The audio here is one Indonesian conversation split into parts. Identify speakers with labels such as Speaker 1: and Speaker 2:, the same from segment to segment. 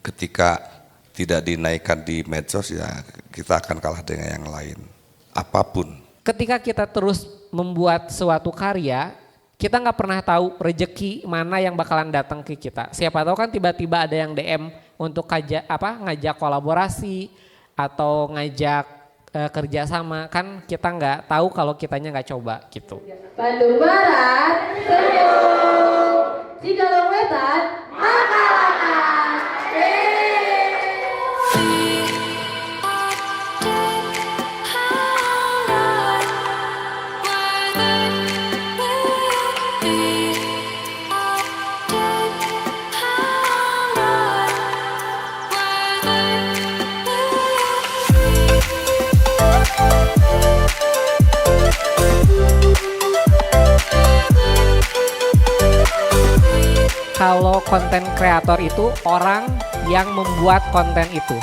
Speaker 1: ketika tidak dinaikkan di medsos ya kita akan kalah dengan yang lain. Apapun.
Speaker 2: Ketika kita terus membuat suatu karya, kita nggak pernah tahu rejeki mana yang bakalan datang ke kita. Siapa tahu kan tiba-tiba ada yang DM untuk ngajak kolaborasi atau ngajak kerja sama, kan kita nggak tahu kalau kitanya nggak coba gitu.
Speaker 3: Bandung Barat, senyum. Cikalong Wetan, makan.
Speaker 2: Kalau konten kreator itu orang yang membuat konten itu.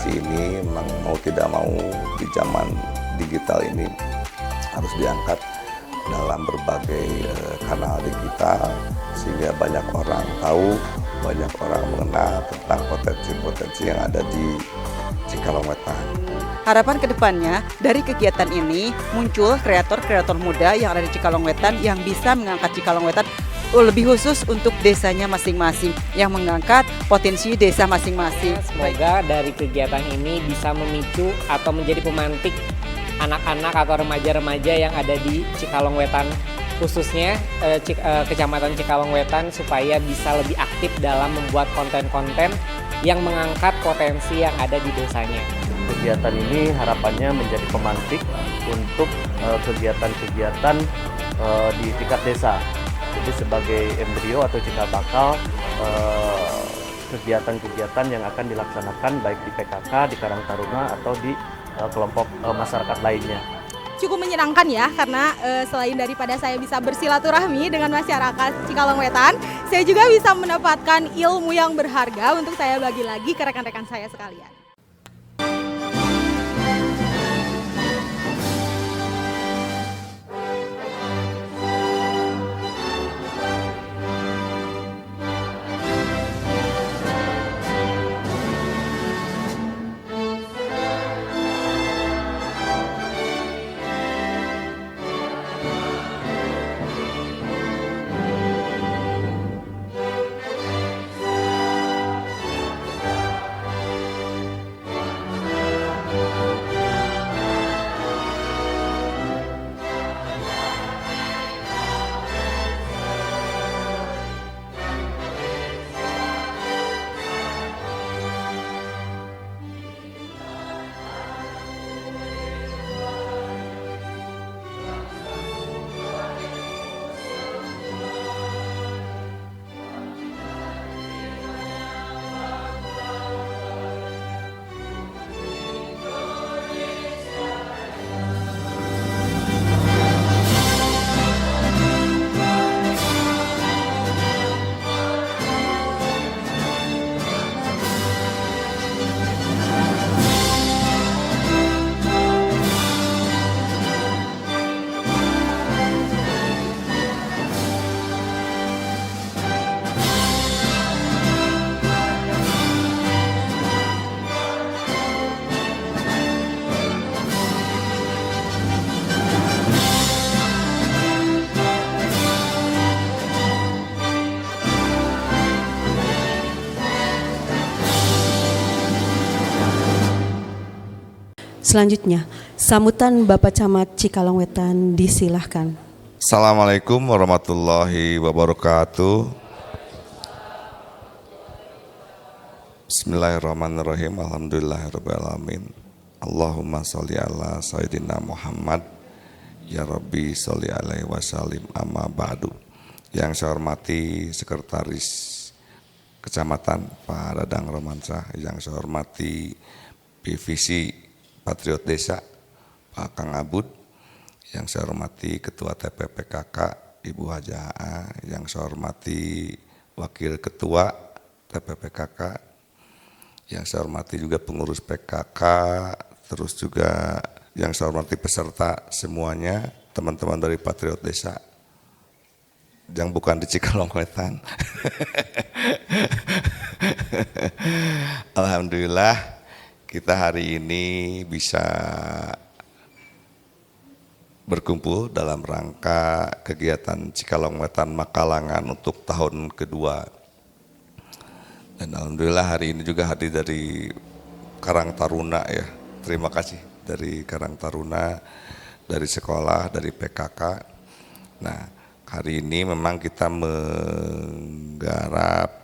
Speaker 1: Ini memang mau tidak mau di zaman digital ini harus diangkat dalam berbagai kanal digital sehingga banyak orang tahu, banyak orang mengenal tentang potensi-potensi yang ada di Cikalong Wetan.
Speaker 4: Harapan kedepannya dari kegiatan ini muncul kreator-kreator muda yang ada di Cikalong Wetan yang bisa mengangkat Cikalong Wetan lebih khusus untuk desanya masing-masing, yang mengangkat potensi desa masing-masing.
Speaker 2: Semoga dari kegiatan ini bisa memicu atau menjadi pemantik anak-anak atau remaja-remaja yang ada di Cikalong Wetan, khususnya Kecamatan Cikalong Wetan, supaya bisa lebih aktif dalam membuat konten-konten yang mengangkat potensi yang ada di desanya.
Speaker 5: Kegiatan ini harapannya menjadi pemantik untuk kegiatan-kegiatan di tingkat desa. Jadi sebagai embrio atau cikal bakal kegiatan-kegiatan yang akan dilaksanakan baik di PKK, di Karang Taruna atau di kelompok masyarakat lainnya.
Speaker 6: Cukup menyenangkan ya, karena selain daripada saya bisa bersilaturahmi dengan masyarakat Cikalong Wetan, saya juga bisa mendapatkan ilmu yang berharga untuk saya bagi lagi ke rekan-rekan saya sekalian.
Speaker 7: selanjutnya, sambutan Bapak Camat Cikalongwetan disilahkan.
Speaker 1: Assalamualaikum warahmatullahi wabarakatuh. Bismillahirrahmanirrahim. Alhamdulillahirrahmanirrahim. Allahumma sholli ala Sayyidina Muhammad. Ya Rabbi sholli alaihi wasallim, amma ba'du. Yang saya hormati Sekretaris Kecamatan Pak Dadang Romansyah, yang saya hormati PVC Patriot Desa Pak Kang Abud, yang saya hormati Ketua TPPKK Ibu Haja A, yang saya hormati Wakil Ketua TPPKK, yang saya hormati juga pengurus PKK, terus juga yang saya hormati peserta semuanya, teman-teman dari Patriot Desa yang bukan di Cikalongwetan. Alhamdulillah kita hari ini bisa berkumpul dalam rangka kegiatan Cikalongwetan Makalangan untuk tahun kedua. Dan alhamdulillah hari ini juga hadir dari Karang Taruna ya. Terima kasih dari Karang Taruna, dari sekolah, dari PKK. Nah, hari ini memang kita menggarap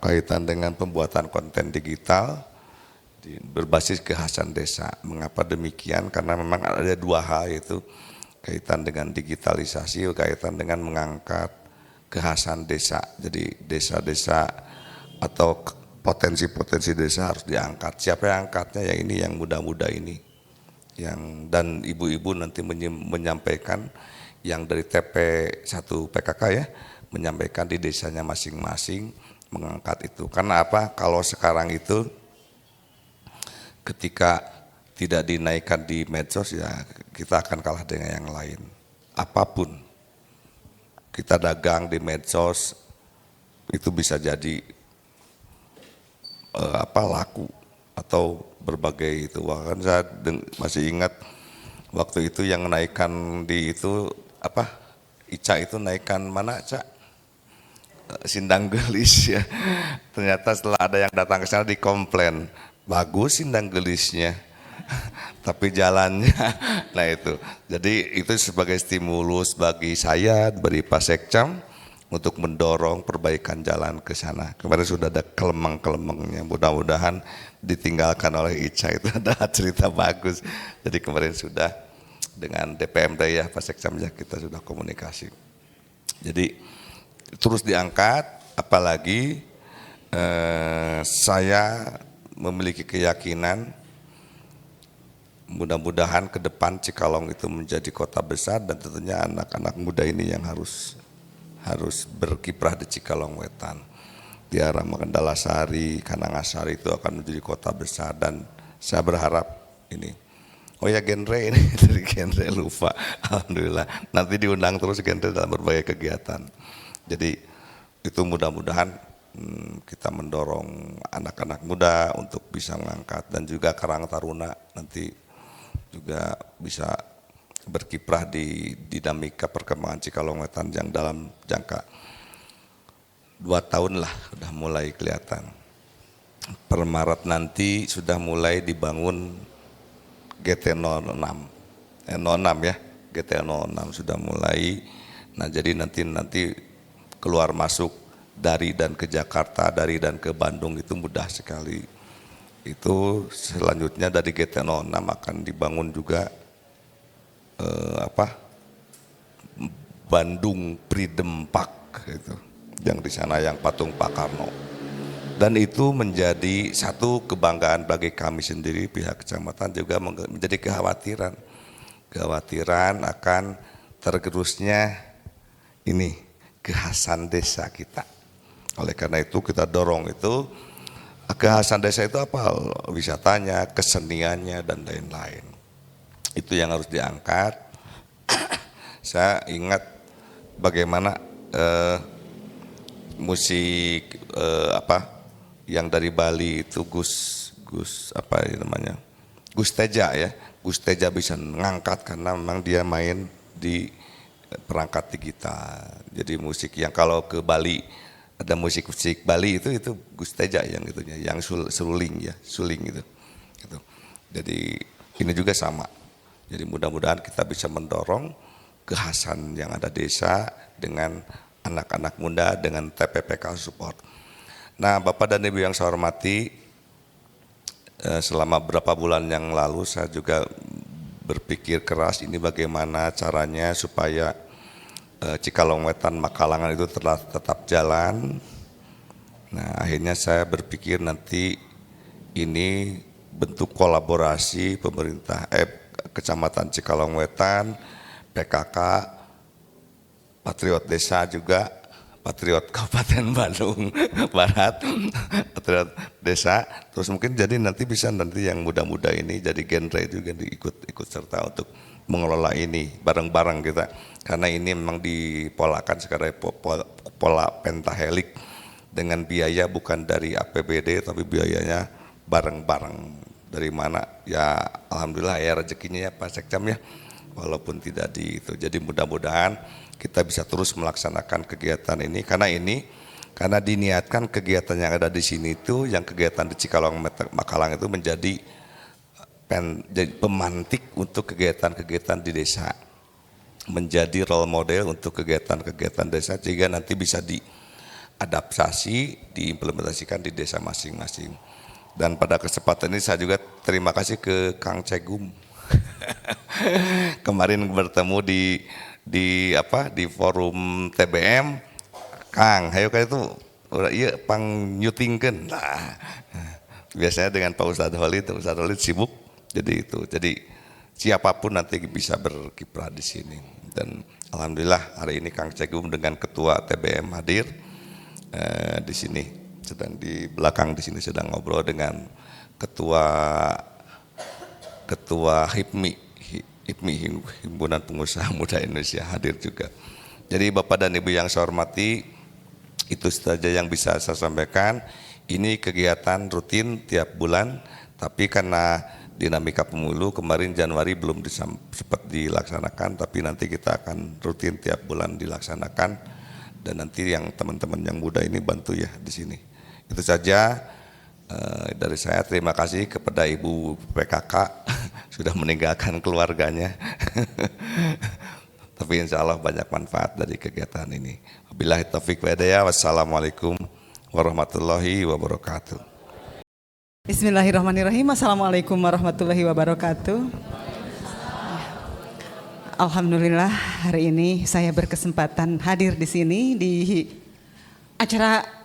Speaker 1: kaitan dengan pembuatan konten digital berbasis kekhasan desa. Mengapa demikian? Karena memang ada dua hal, yaitu kaitan dengan digitalisasi, kaitan dengan mengangkat kekhasan desa. Jadi desa-desa atau potensi-potensi desa harus diangkat. Siapa yang angkatnya? Ya ini yang muda-muda ini. Dan ibu-ibu nanti menyampaikan yang dari TP1 PKK ya, menyampaikan di desanya masing-masing mengangkat itu. Karena apa? Kalau sekarang itu ketika tidak dinaikkan di medsos ya kita akan kalah dengan yang lain. Apapun kita dagang di medsos itu bisa jadi laku atau berbagai itu. Bahkan saya masih ingat waktu itu yang naikkan di itu Ica itu naikkan mana Cak? Sindang Gelis ya. Ternyata setelah ada yang datang ke sana dikomplain, bagus sindang gelisnya. Tapi jalannya, nah itu. Jadi itu sebagai stimulus bagi saya, bagi Pak Sekcam untuk mendorong perbaikan jalan ke sana. Kemarin sudah ada kelemang-kelemangnya, mudah-mudahan ditinggalkan oleh Ica itu ada cerita bagus. Jadi kemarin sudah dengan DPMD ya Pak Sekcam ya kita sudah komunikasi. Jadi terus diangkat, apalagi saya memiliki keyakinan mudah-mudahan ke depan Cikalong itu menjadi kota besar dan tentunya anak-anak muda ini yang harus berkiprah di Cikalongwetan. Di arah Mendalasari, Kanangasari itu akan menjadi kota besar dan saya berharap ini. Oh ya genre ini dari genre lupa. Alhamdulillah nanti diundang terus genre dalam berbagai kegiatan. Jadi itu mudah-mudahan kita mendorong anak-anak muda untuk bisa mengangkat dan juga Karang Taruna nanti juga bisa berkiprah di dinamika perkembangan Cikalongwetan yang dalam jangka 2 tahun lah udah mulai kelihatan. Per Maret nanti sudah mulai dibangun GT06 ya, GT06 sudah mulai. Nah jadi nanti keluar masuk dari dan ke Jakarta, dari dan ke Bandung itu mudah sekali. Itu selanjutnya dari GT06 akan dibangun juga Bandung Freedom Park gitu, yang di sana yang patung Pak Karno. Dan itu menjadi satu kebanggaan bagi kami sendiri, pihak kecamatan juga menjadi kekhawatiran akan tergerusnya ini kekhasan desa kita. Oleh karena itu kita dorong itu kekhasan desa itu apa? Wisatanya, keseniannya dan lain-lain. Itu yang harus diangkat. Saya ingat bagaimana musik yang dari Bali itu Gus Teja ya. Gus Teja bisa ngangkat karena memang dia main di perangkat digital. Jadi musik yang kalau ke Bali ada musik Bali itu Gus Teja yang itunya, yang suling gitu. Jadi ini juga sama. Jadi mudah-mudahan kita bisa mendorong kekhasan yang ada desa dengan anak-anak muda dengan TPPK support. Nah, Bapak dan Ibu yang saya hormati, selama beberapa bulan yang lalu saya juga berpikir keras ini bagaimana caranya supaya Cikalong Wetan Makalangan itu tetap jalan. Nah, akhirnya saya berpikir nanti ini bentuk kolaborasi pemerintah Kecamatan Cikalong Wetan, PKK, Patriot Desa juga, Patriot Kabupaten Bandung Barat, Patriot Desa, terus mungkin jadi nanti bisa yang muda-muda ini jadi genre juga ikut serta untuk mengelola ini bareng-bareng kita, karena ini memang dipolakan sekarang pola pentahelik dengan biaya bukan dari APBD tapi biayanya bareng-bareng. Dari mana ya, alhamdulillah ya rezekinya ya Pak Sekcam ya, walaupun tidak di itu. Jadi mudah-mudahan kita bisa terus melaksanakan kegiatan ini karena diniatkan kegiatan yang ada di sini itu, yang kegiatan di Cikalong Makalang itu menjadi pemantik untuk kegiatan-kegiatan di desa, menjadi role model untuk kegiatan-kegiatan desa sehingga nanti bisa diadaptasi, diimplementasikan di desa masing-masing. Dan pada kesempatan ini saya juga terima kasih ke Kang Cegum. Kemarin bertemu di forum TBM, Kang, hayo kayak itu udah iya pang nyutingkeun. Nah, biasanya dengan Pak Ustadz Holid sibuk, jadi itu. Jadi siapapun nanti bisa berkiprah di sini. Dan alhamdulillah hari ini Kang Cegum dengan Ketua TBM hadir di sini. Sedang di belakang di sini sedang ngobrol dengan ketua HIPMI Himpunan Pengusaha Muda Indonesia hadir juga. Jadi Bapak dan Ibu yang saya hormati, itu saja yang bisa saya sampaikan. Ini kegiatan rutin tiap bulan, tapi karena dinamika pemilu kemarin Januari belum sempat dilaksanakan, tapi nanti kita akan rutin tiap bulan dilaksanakan, dan nanti yang teman-teman yang muda ini bantu ya di sini. Itu saja dari saya. Terima kasih kepada Ibu PKK sudah meninggalkan keluarganya. Tapi insya Allah banyak manfaat dari kegiatan ini. Wabillahi taufiq wal hidayah. Wassalamualaikum warahmatullahi wabarakatuh.
Speaker 4: Bismillahirrahmanirrahim. Assalamualaikum warahmatullahi wabarakatuh. Alhamdulillah hari ini saya berkesempatan hadir di sini di acara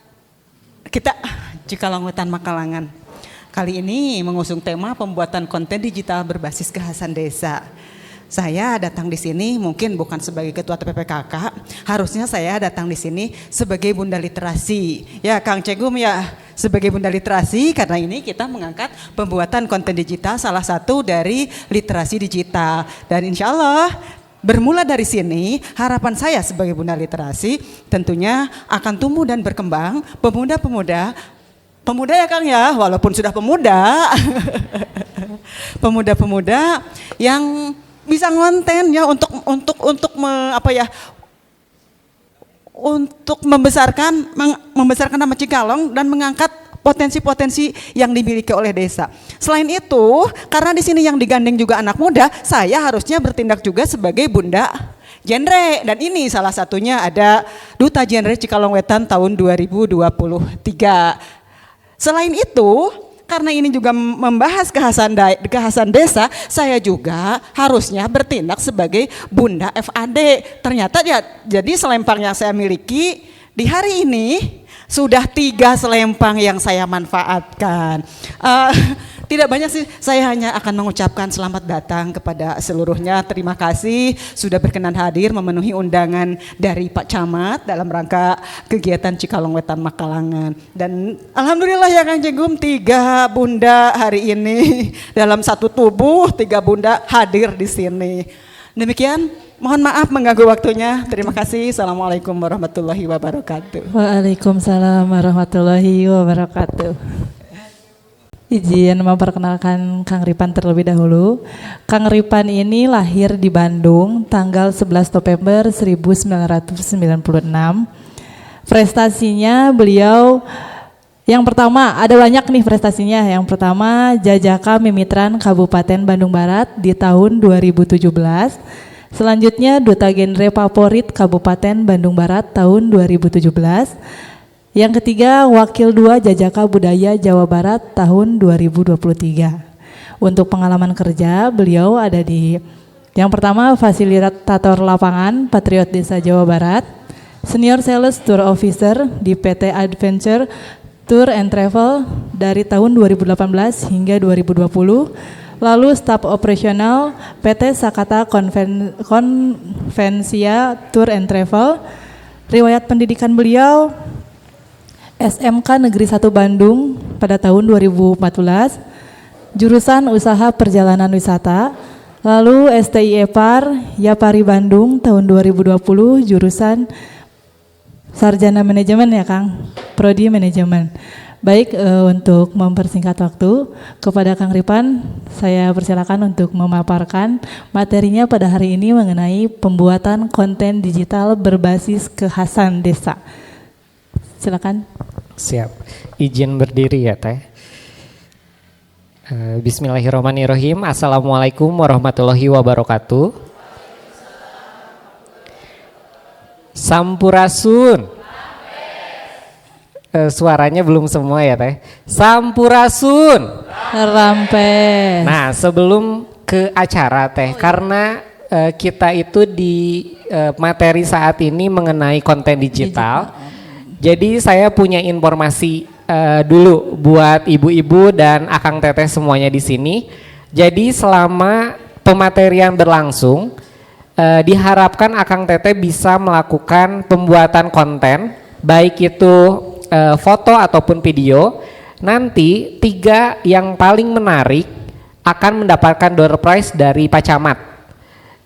Speaker 4: kita Cikalong Wetan Makalangan. Kali ini mengusung tema pembuatan konten digital berbasis kekhasan desa. Saya datang di sini mungkin bukan sebagai ketua TPPKK, harusnya saya datang di sini sebagai Bunda Literasi. Ya Kang Cegum ya, sebagai Bunda Literasi karena ini kita mengangkat pembuatan konten digital salah satu dari literasi digital. Dan insya Allah bermula dari sini, harapan saya sebagai Bunda Literasi tentunya akan tumbuh dan berkembang pemuda ya Kang ya, walaupun sudah pemuda, pemuda-pemuda yang bisa ngonten ya untuk membesarkan nama Cikalong dan mengangkat potensi-potensi yang dimiliki oleh desa. Selain itu, karena di sini yang digandeng juga anak muda, saya harusnya bertindak juga sebagai Bunda Genre, dan ini salah satunya ada Duta Genre Cikalong Wetan tahun 2023. Selain itu, karena ini juga membahas kekhasan desa, saya juga harusnya bertindak sebagai Bunda FAD. Ternyata ya, jadi selempang yang saya miliki di hari ini sudah 3 selempang yang saya manfaatkan. Tidak banyak sih, saya hanya akan mengucapkan selamat datang kepada seluruhnya. Terima kasih sudah berkenan hadir memenuhi undangan dari Pak Camat dalam rangka kegiatan Cikalong Wetan Makalangan. Dan alhamdulillah ya Kang Cegum, 3 bunda hari ini dalam satu tubuh, 3 bunda hadir di sini. Demikian, mohon maaf mengganggu waktunya. Terima kasih. Assalamualaikum warahmatullahi wabarakatuh.
Speaker 8: Waalaikumsalam warahmatullahi wabarakatuh. Izin memperkenalkan Kang Ripan terlebih dahulu. Kang Ripan ini lahir di Bandung tanggal 11 November 1996. Prestasinya beliau Yang pertama, ada banyak nih prestasinya. Yang pertama, Jajaka Mimitran Kabupaten Bandung Barat di tahun 2017. Selanjutnya, Duta Genre Favorit Kabupaten Bandung Barat tahun 2017. Yang ketiga, Wakil 2 Jajaka Budaya Jawa Barat tahun 2023. Untuk pengalaman kerja, beliau ada di yang pertama, Fasilitator Lapangan Patriot Desa Jawa Barat, Senior Sales Tour Officer di PT Adventure Tour and Travel dari tahun 2018 hingga 2020, lalu staf operasional PT Sakata Konvensia Tour and Travel. Riwayat pendidikan beliau SMK Negeri 1 Bandung pada tahun 2014, jurusan Usaha Perjalanan Wisata, lalu STI EPAR Yapari Bandung tahun 2020, jurusan Sarjana Manajemen ya Kang, Prodi Manajemen. Baik, untuk mempersingkat waktu, kepada Kang Ripan saya persilakan untuk memaparkan materinya pada hari ini mengenai pembuatan konten digital berbasis kekhasan desa. Silakan.
Speaker 2: Siap. Izin berdiri ya Teh. Bismillahirrahmanirrahim. Assalamualaikum warahmatullahi wabarakatuh. Sampurasun. Suaranya belum semua ya Teh. Sampurasun.
Speaker 8: Rampe.
Speaker 2: Nah, sebelum ke acara Teh, karena kita itu di materi saat ini mengenai konten digital. Jadi saya punya informasi dulu buat ibu-ibu dan akang teteh semuanya di sini. Jadi selama pematerian berlangsung, diharapkan akang teteh bisa melakukan pembuatan konten, baik itu foto ataupun video. Nanti 3 yang paling menarik akan mendapatkan door prize dari Pak Camat.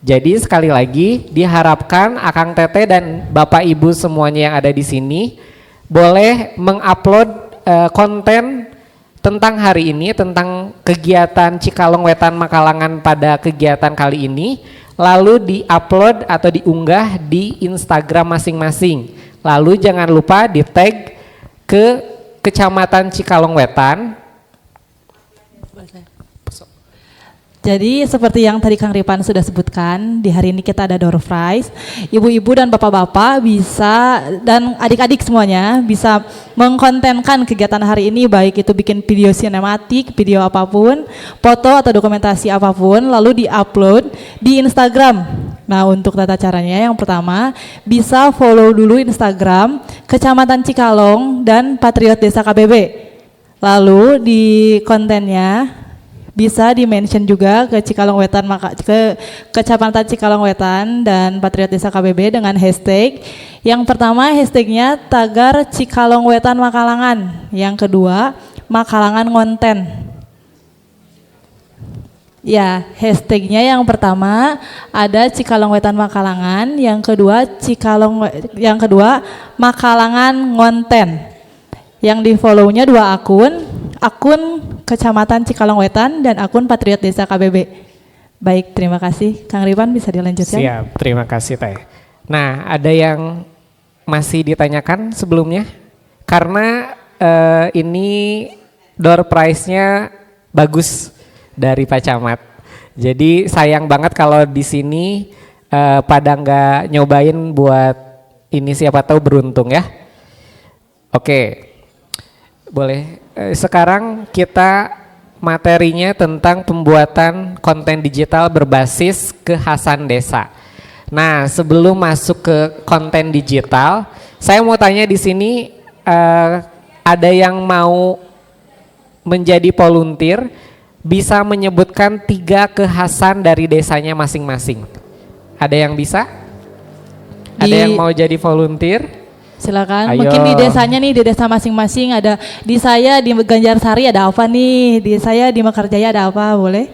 Speaker 2: Jadi sekali lagi diharapkan akang teteh dan bapak ibu semuanya yang ada di sini boleh mengupload konten tentang hari ini, tentang kegiatan Cikalong Wetan Makalangan pada kegiatan kali ini, lalu diupload atau diunggah di Instagram masing-masing. Lalu jangan lupa di tag ke Kecamatan Cikalong Wetan.
Speaker 8: Jadi seperti yang tadi Kang Ripan sudah sebutkan, di hari ini kita ada door prize. Ibu-ibu dan bapak-bapak bisa, dan adik-adik semuanya bisa mengkontenkan kegiatan hari ini, baik itu bikin video sinematik, video apapun, foto atau dokumentasi apapun, lalu di-upload di Instagram. Nah, untuk tata caranya yang pertama, bisa follow dulu Instagram Kecamatan Cikalong dan Patriot Desa KBB. Lalu di kontennya bisa di-mention juga ke Cikalong Wetan, ke Kecamatan Cikalong Wetan dan Patriot Desa KBB dengan hashtag. Yang pertama hashtagnya tagar Cikalong Wetan Makalangan. Yang kedua Makalangan Ngonten. Ya, hashtagnya yang pertama ada Cikalong Wetan Makalangan, yang kedua Makalangan Ngonten. Yang di follow-nya 2 akun Kecamatan Cikalong Wetan dan akun Patriot Desa KBB. Baik, terima kasih. Kang Ripan bisa dilanjutkan?
Speaker 2: Siap, terima kasih Teh. Nah, ada yang masih ditanyakan sebelumnya? Karena ini door prize-nya bagus dari Pak Camat. Jadi sayang banget kalau di sini pada nggak nyobain buat ini, siapa tahu beruntung ya. Oke. Boleh, sekarang kita materinya tentang pembuatan konten digital berbasis kekhasan desa. Nah, sebelum masuk ke konten digital, saya mau tanya di sini, ada yang mau menjadi volunteer, bisa menyebutkan 3 kekhasan dari desanya masing-masing. Ada yang bisa? Ada yang mau jadi volunteer?
Speaker 8: Silakan.
Speaker 2: Ayo.
Speaker 8: Mungkin di desanya nih, di desa masing-masing ada. Di saya di Ganjarsari ada apa nih? Di saya di Mekarjaya ada apa? Boleh?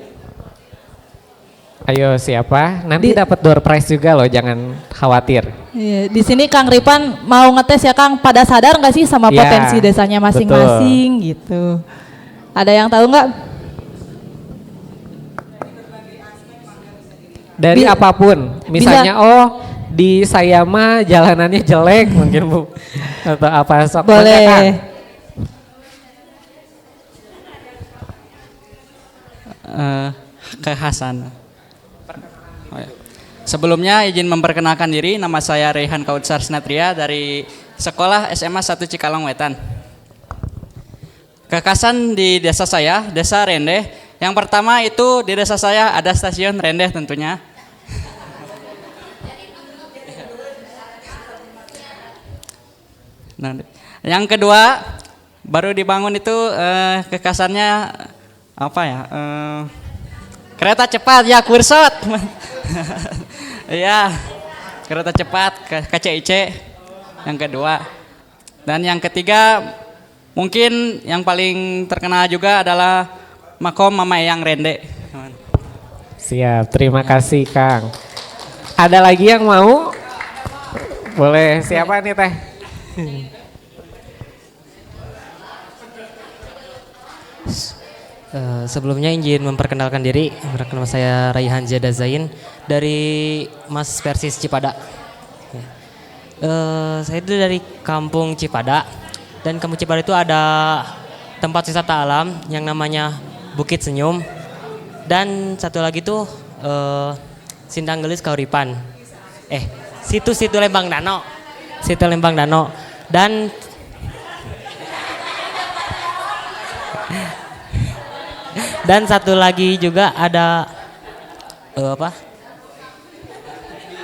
Speaker 2: Ayo siapa? Nanti dapat door prize juga loh, jangan khawatir.
Speaker 8: Iya, di sini Kang Ripan mau ngetes ya Kang. Pada sadar nggak sih sama
Speaker 2: Ya,
Speaker 8: potensi desanya masing-masing gitu? Ada yang tahu nggak?
Speaker 2: Dari apapun, misalnya di saya mah jalanannya jelek mungkin Bu, atau apa sok.
Speaker 8: Boleh.
Speaker 9: kekhasan. Oh, ya. Sebelumnya izin memperkenalkan diri, nama saya Rehan Kautsar Sinatria dari Sekolah SMA 1 Cikalong Wetan. Kekhasan di desa saya, Desa Rendeh. Yang pertama itu di desa saya ada stasiun Rendeh tentunya. Nah, yang kedua baru dibangun itu kekhasannya apa ya? Kereta cepat ya, kursot. Iya, kereta cepat KCIC yang kedua. Dan yang ketiga mungkin yang paling terkenal juga adalah Makom Mama Eyang Rende.
Speaker 2: Siap, terima kasih Kang. Ada lagi yang mau? Boleh, siapa nih Teh?
Speaker 10: Sebelumnya izin memperkenalkan diri, nama saya Raihan Zada Zain dari Mas Persis Cipada. Saya itu dari Kampung Cipada, dan Kampung Cipada itu ada tempat wisata alam yang namanya Bukit Senyum, dan satu lagi tuh Sindang Gelis Kauripan. Situ Lembang Danau, situ Lembang Danau, dan satu lagi juga ada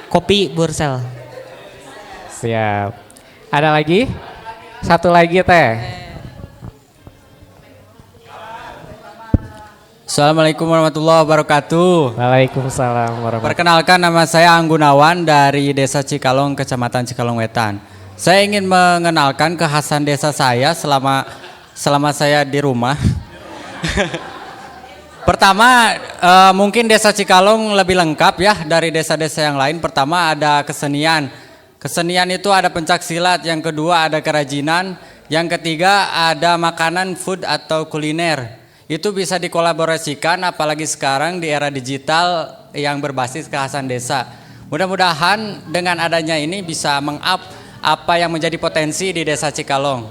Speaker 10: Kopi Bursel.
Speaker 2: Siap. Ada lagi? Satu lagi Teh.
Speaker 11: Assalamualaikum warahmatullahi wabarakatuh.
Speaker 2: Waalaikumsalam warahmatullahi wabarakatuh.
Speaker 11: Perkenalkan, nama saya Anggunawan dari Desa Cikalong, Kecamatan Cikalong Wetan. Saya ingin mengenalkan kekhasan desa saya selama saya di rumah. Pertama, mungkin Desa Cikalong lebih lengkap ya dari desa-desa yang lain. Pertama ada kesenian. Kesenian itu ada pencak silat, yang kedua ada kerajinan, yang ketiga ada makanan, food atau kuliner. Itu bisa dikolaborasikan apalagi sekarang di era digital yang berbasis kekhasan desa. Mudah-mudahan dengan adanya ini bisa meng-up apa yang menjadi potensi di Desa Cikalong.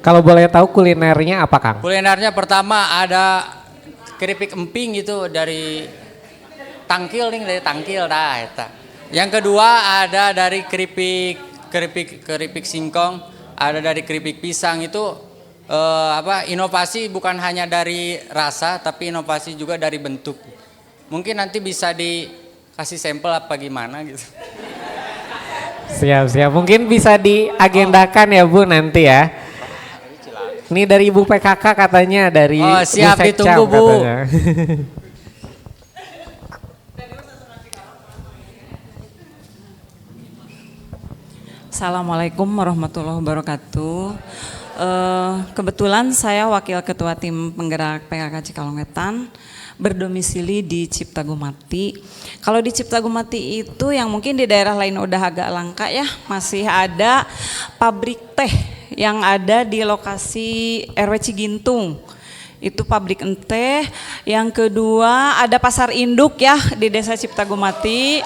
Speaker 2: Kalau boleh tahu kulinernya apa Kang?
Speaker 11: Kulinernya pertama ada keripik emping itu dari tangkil dah eta. Yang kedua ada dari keripik singkong, ada dari keripik pisang. Itu inovasi bukan hanya dari rasa tapi inovasi juga dari bentuk. Mungkin nanti bisa dikasih sampel apa gimana gitu.
Speaker 2: Siap. Mungkin bisa diagendakan ya Bu nanti ya. Ini dari Ibu PKK katanya, dari
Speaker 11: siap,
Speaker 2: Bu
Speaker 11: ditunggu Bu.
Speaker 12: Assalamualaikum warahmatullahi wabarakatuh. Kebetulan saya wakil ketua tim penggerak PKK Cikalong Wetan, berdomisili di Ciptagumati. Kalau di Ciptagumati itu yang mungkin di daerah lain udah agak langka ya, masih ada pabrik teh yang ada di lokasi RW Cigintung. Itu pabrik teh. Yang kedua ada pasar induk ya di Desa Ciptagumati.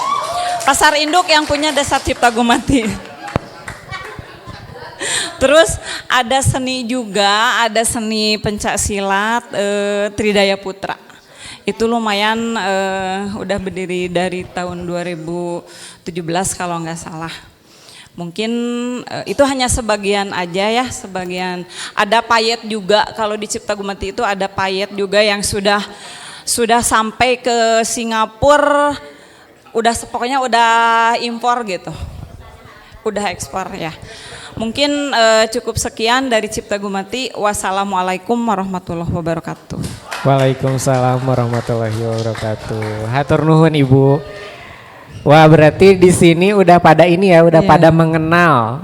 Speaker 12: Pasar induk yang punya Desa Ciptagumati. Terus ada seni juga, ada seni pencak silat Tridaya Putra. Itu lumayan udah berdiri dari tahun 2017 kalau nggak salah. Mungkin itu hanya sebagian aja ya, sebagian. Ada payet juga, kalau di Ciptagumati itu ada payet juga yang sudah sampai ke Singapura, pokoknya udah impor gitu, udah ekspor ya. Mungkin cukup sekian dari Ciptagumati. Wassalamualaikum warahmatullahi wabarakatuh.
Speaker 2: Waalaikumsalam warahmatullahi wabarakatuh. Hatur nuhun Ibu. Wah, berarti di sini udah pada ini ya, udah pada mengenal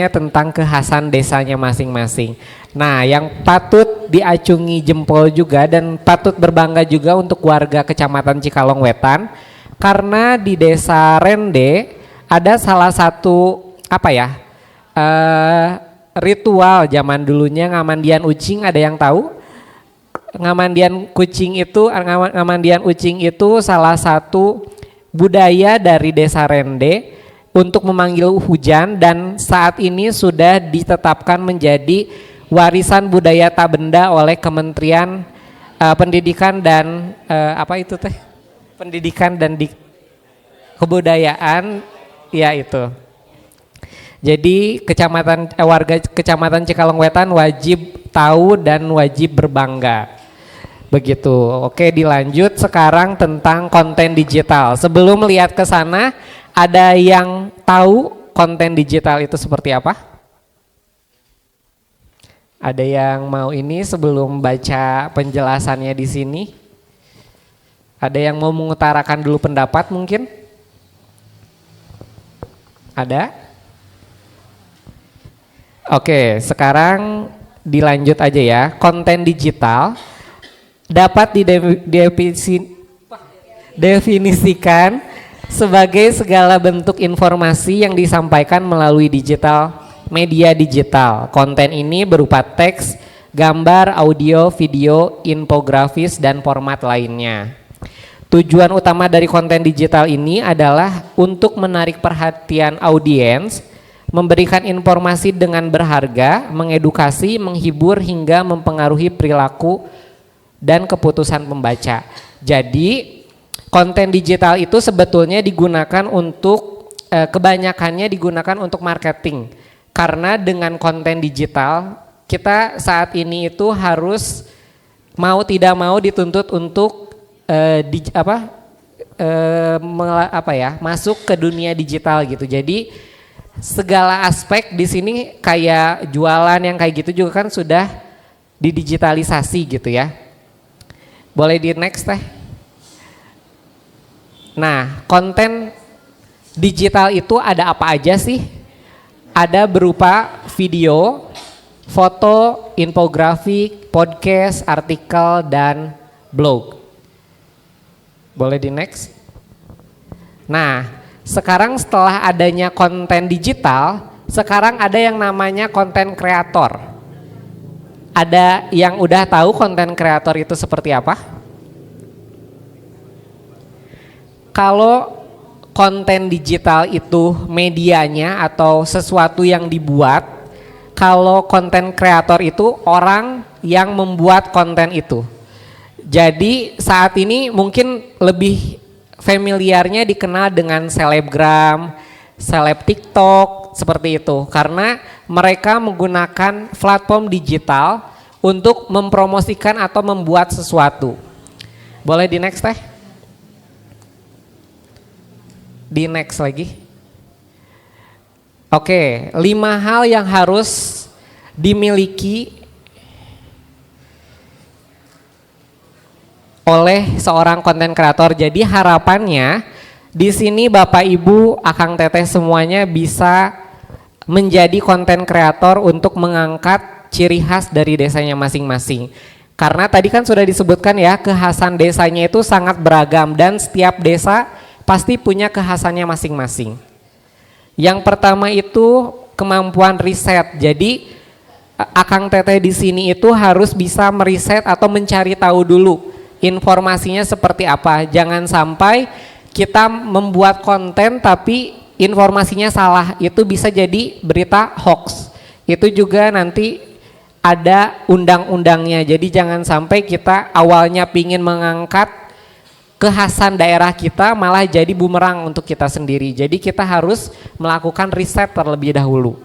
Speaker 2: tentang kekhasan desanya masing-masing. Nah, yang patut diacungi jempol juga dan patut berbangga juga untuk warga Kecamatan Cikalong Wetan, karena di Desa Rende ada salah satu ritual zaman dulunya ngamandian ucing. Ada yang tahu? Ngamandian ucing itu salah satu budaya dari Desa Rende untuk memanggil hujan, dan saat ini sudah ditetapkan menjadi warisan budaya tak benda oleh Kementerian pendidikan dan apa itu teh? Pendidikan dan kebudayaan, ya itu. Jadi warga Kecamatan Cikalongwetan wajib tahu dan wajib berbangga. Begitu. Oke, dilanjut sekarang tentang konten digital. Sebelum lihat ke sana, ada yang tahu konten digital itu seperti apa? Ada yang mau ini sebelum baca penjelasannya di sini? Ada yang mau mengutarakan dulu pendapat mungkin? Ada? Oke, sekarang dilanjut aja ya. Konten digital dapat didefinisikan sebagai segala bentuk informasi yang disampaikan melalui media digital. Konten ini berupa teks, gambar, audio, video, infografis, dan format lainnya. Tujuan utama dari konten digital ini adalah untuk menarik perhatian audiens, memberikan informasi dengan berharga, mengedukasi, menghibur, hingga mempengaruhi perilaku dan keputusan pembaca. Jadi konten digital itu sebetulnya digunakan untuk kebanyakannya digunakan untuk marketing. Karena dengan konten digital kita saat ini itu harus mau tidak mau dituntut untuk masuk ke dunia digital gitu. Jadi segala aspek di sini kayak jualan yang kayak gitu juga kan sudah didigitalisasi gitu ya. Boleh di next teh. Nah, konten digital itu ada apa aja sih? Ada berupa video, foto, infografik, podcast, artikel, dan blog. Boleh di next. Nah, sekarang setelah adanya konten digital, sekarang ada yang namanya konten kreator. Ada yang udah tahu konten kreator itu seperti apa? Kalau konten digital itu medianya atau sesuatu yang dibuat, kalau konten kreator itu orang yang membuat konten itu. Jadi saat ini mungkin lebih familiarnya dikenal dengan selebgram, seleb TikTok seperti itu karena mereka menggunakan platform digital untuk mempromosikan atau membuat sesuatu. Boleh di next teh? Di next lagi. Oke, 5 hal yang harus dimiliki oleh seorang konten kreator. Jadi harapannya di sini Bapak Ibu, Akang Teteh semuanya bisa menjadi konten kreator untuk mengangkat ciri khas dari desanya masing-masing. Karena tadi kan sudah disebutkan ya, kekhasan desanya itu sangat beragam dan setiap desa pasti punya kekhasannya masing-masing. Yang pertama itu kemampuan riset. Jadi Akang Teteh di sini itu harus bisa meriset atau mencari tahu dulu informasinya seperti apa. Jangan sampai kita membuat konten tapi informasinya salah. Itu bisa jadi berita hoax. Itu juga nanti ada undang-undangnya. Jadi jangan sampai kita awalnya pingin mengangkat kekhasan daerah kita malah jadi bumerang untuk kita sendiri. Jadi kita harus melakukan riset terlebih dahulu.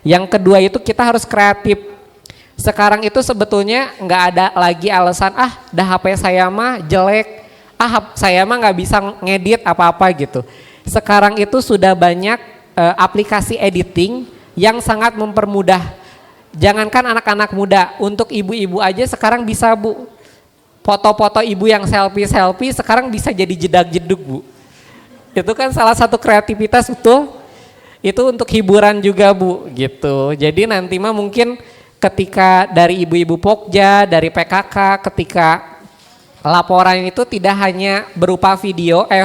Speaker 2: Yang kedua itu kita harus kreatif. Sekarang itu sebetulnya nggak ada lagi alasan dah HP saya mah jelek, saya mah nggak bisa ngedit apa-apa gitu. Sekarang itu sudah banyak aplikasi editing yang sangat mempermudah. Jangankan anak-anak muda, untuk ibu-ibu aja sekarang bisa Bu. Foto-foto ibu yang selfie sekarang bisa jadi jedag-jedug Bu. Itu kan salah satu kreativitas betul. Itu untuk hiburan juga Bu gitu. Jadi nanti mah mungkin ketika dari ibu-ibu Pokja, dari PKK, ketika laporan itu tidak hanya berupa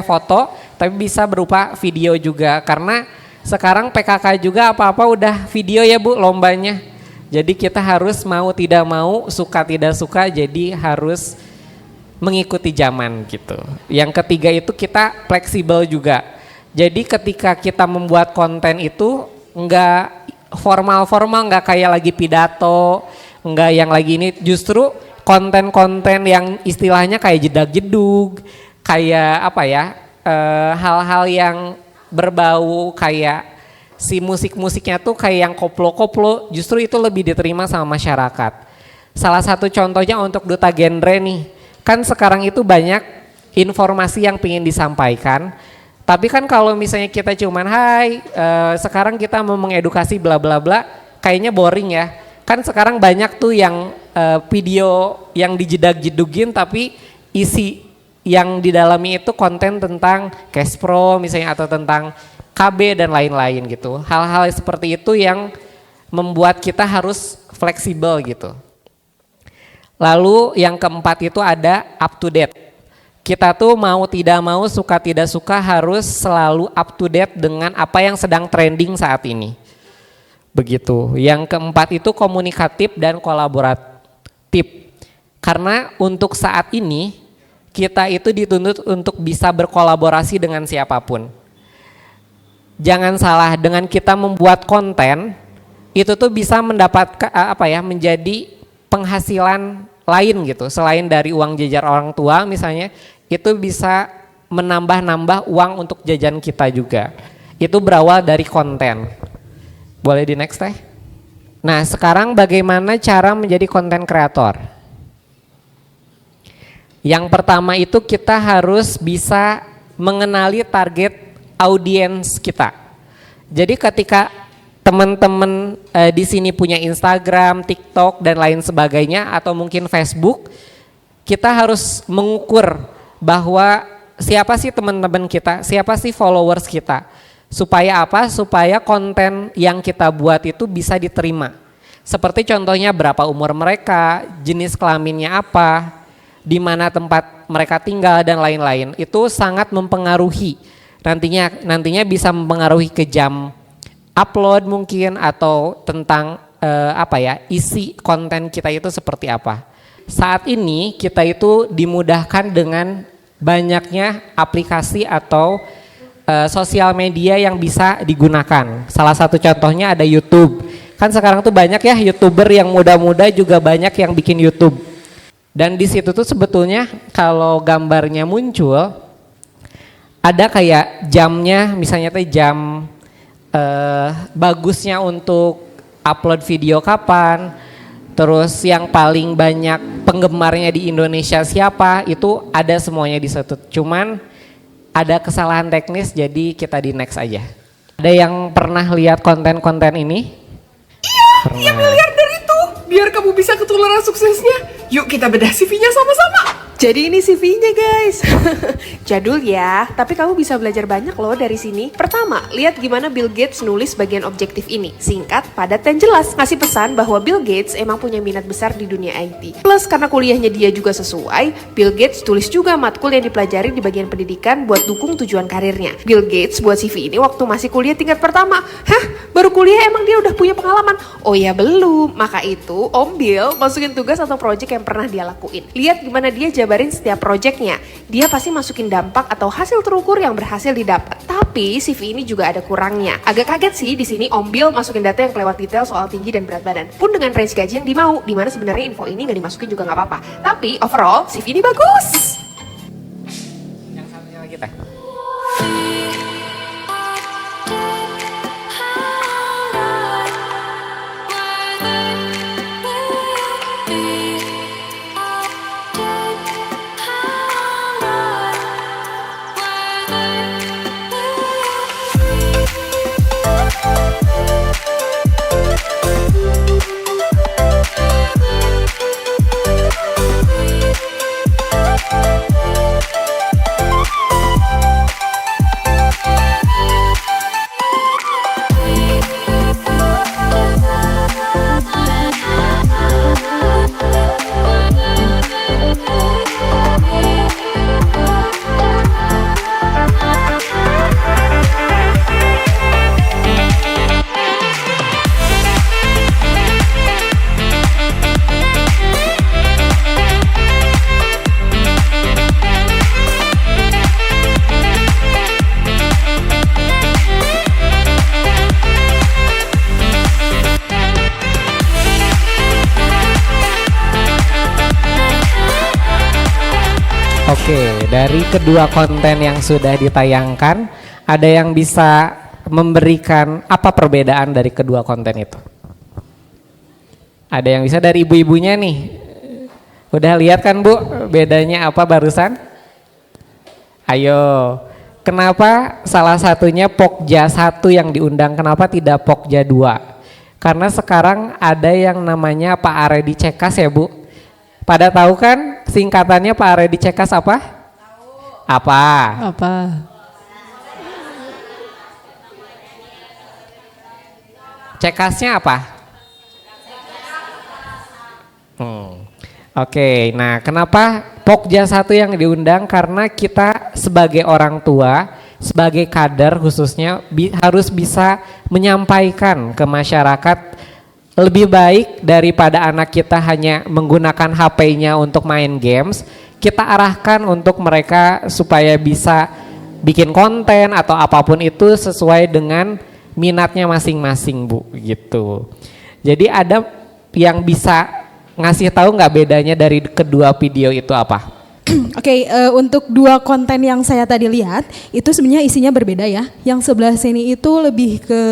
Speaker 2: foto, tapi bisa berupa video juga. Karena sekarang PKK juga apa-apa udah video ya Bu lombanya. Jadi kita harus mau tidak mau, suka tidak suka, jadi harus mengikuti zaman gitu. Yang ketiga itu kita fleksibel juga. Jadi ketika kita membuat konten itu enggak formal-formal, nggak kayak lagi pidato, nggak yang lagi ini, justru konten-konten yang istilahnya kayak jedag-jedug, kayak apa ya, hal-hal yang berbau kayak si musik-musiknya tuh kayak yang koplo-koplo, justru itu lebih diterima sama masyarakat. Salah satu contohnya untuk duta genre nih, kan sekarang itu banyak informasi yang ingin disampaikan, tapi kan kalau misalnya kita cuman sekarang kita mau mengedukasi bla bla bla, kayaknya boring ya. Kan sekarang banyak tuh yang video yang dijedag-jedugin tapi isi yang di dalamnya itu konten tentang cash pro misalnya atau tentang KB dan lain-lain gitu. Hal-hal seperti itu yang membuat kita harus fleksibel gitu. Lalu yang keempat itu ada up to date. Kita tuh mau tidak mau, suka tidak suka harus selalu up to date dengan apa yang sedang trending saat ini. Begitu. Yang keempat itu komunikatif dan kolaboratif. Karena untuk saat ini kita itu dituntut untuk bisa berkolaborasi dengan siapapun. Jangan salah, dengan kita membuat konten itu tuh bisa mendapatkan menjadi penghasilan lain gitu. Selain dari uang jajar orang tua misalnya, itu bisa menambah-nambah uang untuk jajan kita juga. Itu berawal dari konten. Boleh di next teh? Nah sekarang bagaimana cara menjadi konten kreator? Yang pertama itu kita harus bisa mengenali target audiens kita. Jadi ketika teman-teman di sini punya Instagram, TikTok dan lain sebagainya atau mungkin Facebook, kita harus mengukur bahwa siapa sih teman-teman kita, siapa sih followers kita. Supaya apa? Supaya konten yang kita buat itu bisa diterima. Seperti contohnya berapa umur mereka, jenis kelaminnya apa, di mana tempat mereka tinggal dan lain-lain. Itu sangat mempengaruhi. Nantinya bisa mempengaruhi ke jam upload mungkin atau tentang isi konten kita itu seperti apa. Saat ini kita itu dimudahkan dengan banyaknya aplikasi atau sosial media yang bisa digunakan. Salah satu contohnya ada YouTube. Kan sekarang tuh banyak ya YouTuber yang muda-muda juga banyak yang bikin YouTube. Dan di situ tuh sebetulnya kalau gambarnya muncul ada kayak jamnya, misalnya tuh jam bagusnya untuk upload video kapan. Terus yang paling banyak penggemarnya di Indonesia siapa, itu ada semuanya di situ. Cuman ada kesalahan teknis, jadi kita di next aja. Ada yang pernah lihat konten-konten ini?
Speaker 13: Iya, yang miliarder itu. Biar kamu bisa ketularan suksesnya, yuk kita bedah CV-nya sama-sama. Jadi ini CV-nya guys. Jadul ya, tapi kamu bisa belajar banyak loh dari sini. Pertama, lihat gimana Bill Gates nulis bagian objektif ini. Singkat, padat, dan jelas. Ngasih pesan bahwa Bill Gates emang punya minat besar di dunia IT. Plus karena kuliahnya dia juga sesuai, Bill Gates tulis juga matkul yang dipelajari di bagian pendidikan buat dukung tujuan karirnya. Bill Gates buat CV ini waktu masih kuliah tingkat pertama. Hah? Baru kuliah emang dia udah punya pengalaman? Oh ya belum. Maka itu Om Bill masukin tugas atau project yang pernah dia lakuin. Lihat gimana dia jabarin setiap projectnya. Dia pasti masukin dampak atau hasil terukur yang berhasil didapat. Tapi CV ini juga ada kurangnya. Agak kaget sih di sini Om Bill masukin data yang kelewat detail soal tinggi dan berat badan. Pun dengan range gaji yang dimau, dimana sebenarnya info ini nggak dimasukin juga nggak apa-apa. Tapi overall CV ini bagus.
Speaker 2: Yang satunya lagi teh. Oke, dari kedua konten yang sudah ditayangkan, ada yang bisa memberikan apa perbedaan dari kedua konten itu? Ada yang bisa dari ibu-ibunya nih? Udah lihat kan Bu, bedanya apa barusan? Ayo, kenapa salah satunya Pokja 1 yang diundang, kenapa tidak Pokja 2? Karena sekarang ada yang namanya Pak Aredi Cekas ya Bu. Pada tahu kan singkatannya Pak Aredi Cekas apa? Apa?
Speaker 8: Apa?
Speaker 2: Cekasnya apa? Oke, nah kenapa Pokja 1 yang diundang? Karena kita sebagai orang tua, sebagai kader khususnya harus bisa menyampaikan ke masyarakat lebih baik daripada anak kita hanya menggunakan HP-nya untuk main games, kita arahkan untuk mereka supaya bisa bikin konten atau apapun itu sesuai dengan minatnya masing-masing Bu, gitu. Jadi ada yang bisa ngasih tahu nggak bedanya dari kedua video itu apa?
Speaker 6: Oke, untuk dua konten yang saya tadi lihat itu sebenarnya isinya berbeda ya. Yang sebelah sini itu lebih ke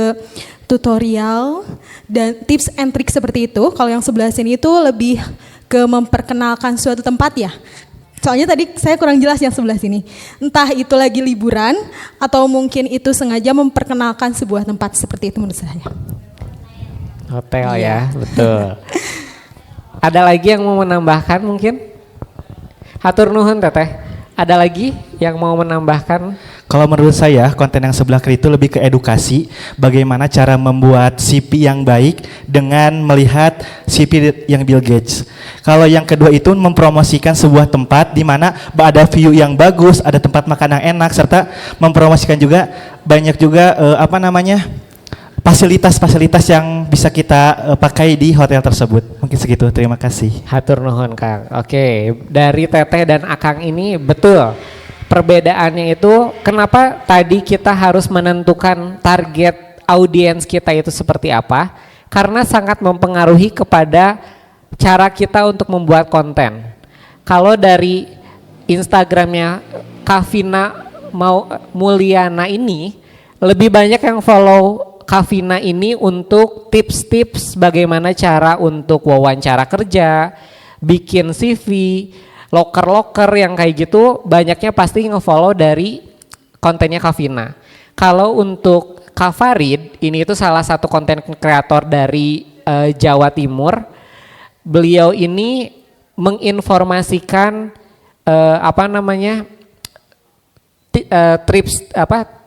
Speaker 6: tutorial dan tips and trik seperti itu. Kalau yang sebelah sini itu lebih ke memperkenalkan suatu tempat ya. Soalnya tadi saya kurang jelas yang sebelah sini. Entah itu lagi liburan atau mungkin itu sengaja memperkenalkan sebuah tempat seperti itu menurut saya.
Speaker 2: Hotel ya, betul. Ada lagi yang mau menambahkan mungkin? Hatur nuhun Teteh. Ada lagi yang mau menambahkan?
Speaker 14: Kalau menurut saya konten yang sebelah kiri itu lebih ke edukasi, bagaimana cara membuat CV yang baik dengan melihat CV yang Bill Gates. Kalau yang kedua itu mempromosikan sebuah tempat di mana ada view yang bagus, ada tempat makan yang enak, serta mempromosikan juga banyak juga fasilitas-fasilitas yang bisa kita pakai di hotel tersebut. Mungkin segitu, terima kasih.
Speaker 2: Hatur nuhun Kang. Oke, dari Teteh dan Akang ini betul. Perbedaannya itu kenapa tadi kita harus menentukan target audiens kita itu seperti apa? Karena sangat mempengaruhi kepada cara kita untuk membuat konten. Kalau dari Instagramnya Kavina Mulyana ini lebih banyak yang follow Kavina ini untuk tips-tips bagaimana cara untuk wawancara kerja, bikin CV, loker-loker yang kayak gitu banyaknya pasti nge-follow dari kontennya Kavina. Kalau untuk Kak Farid, ini itu salah satu konten kreator dari Jawa Timur. Beliau ini menginformasikan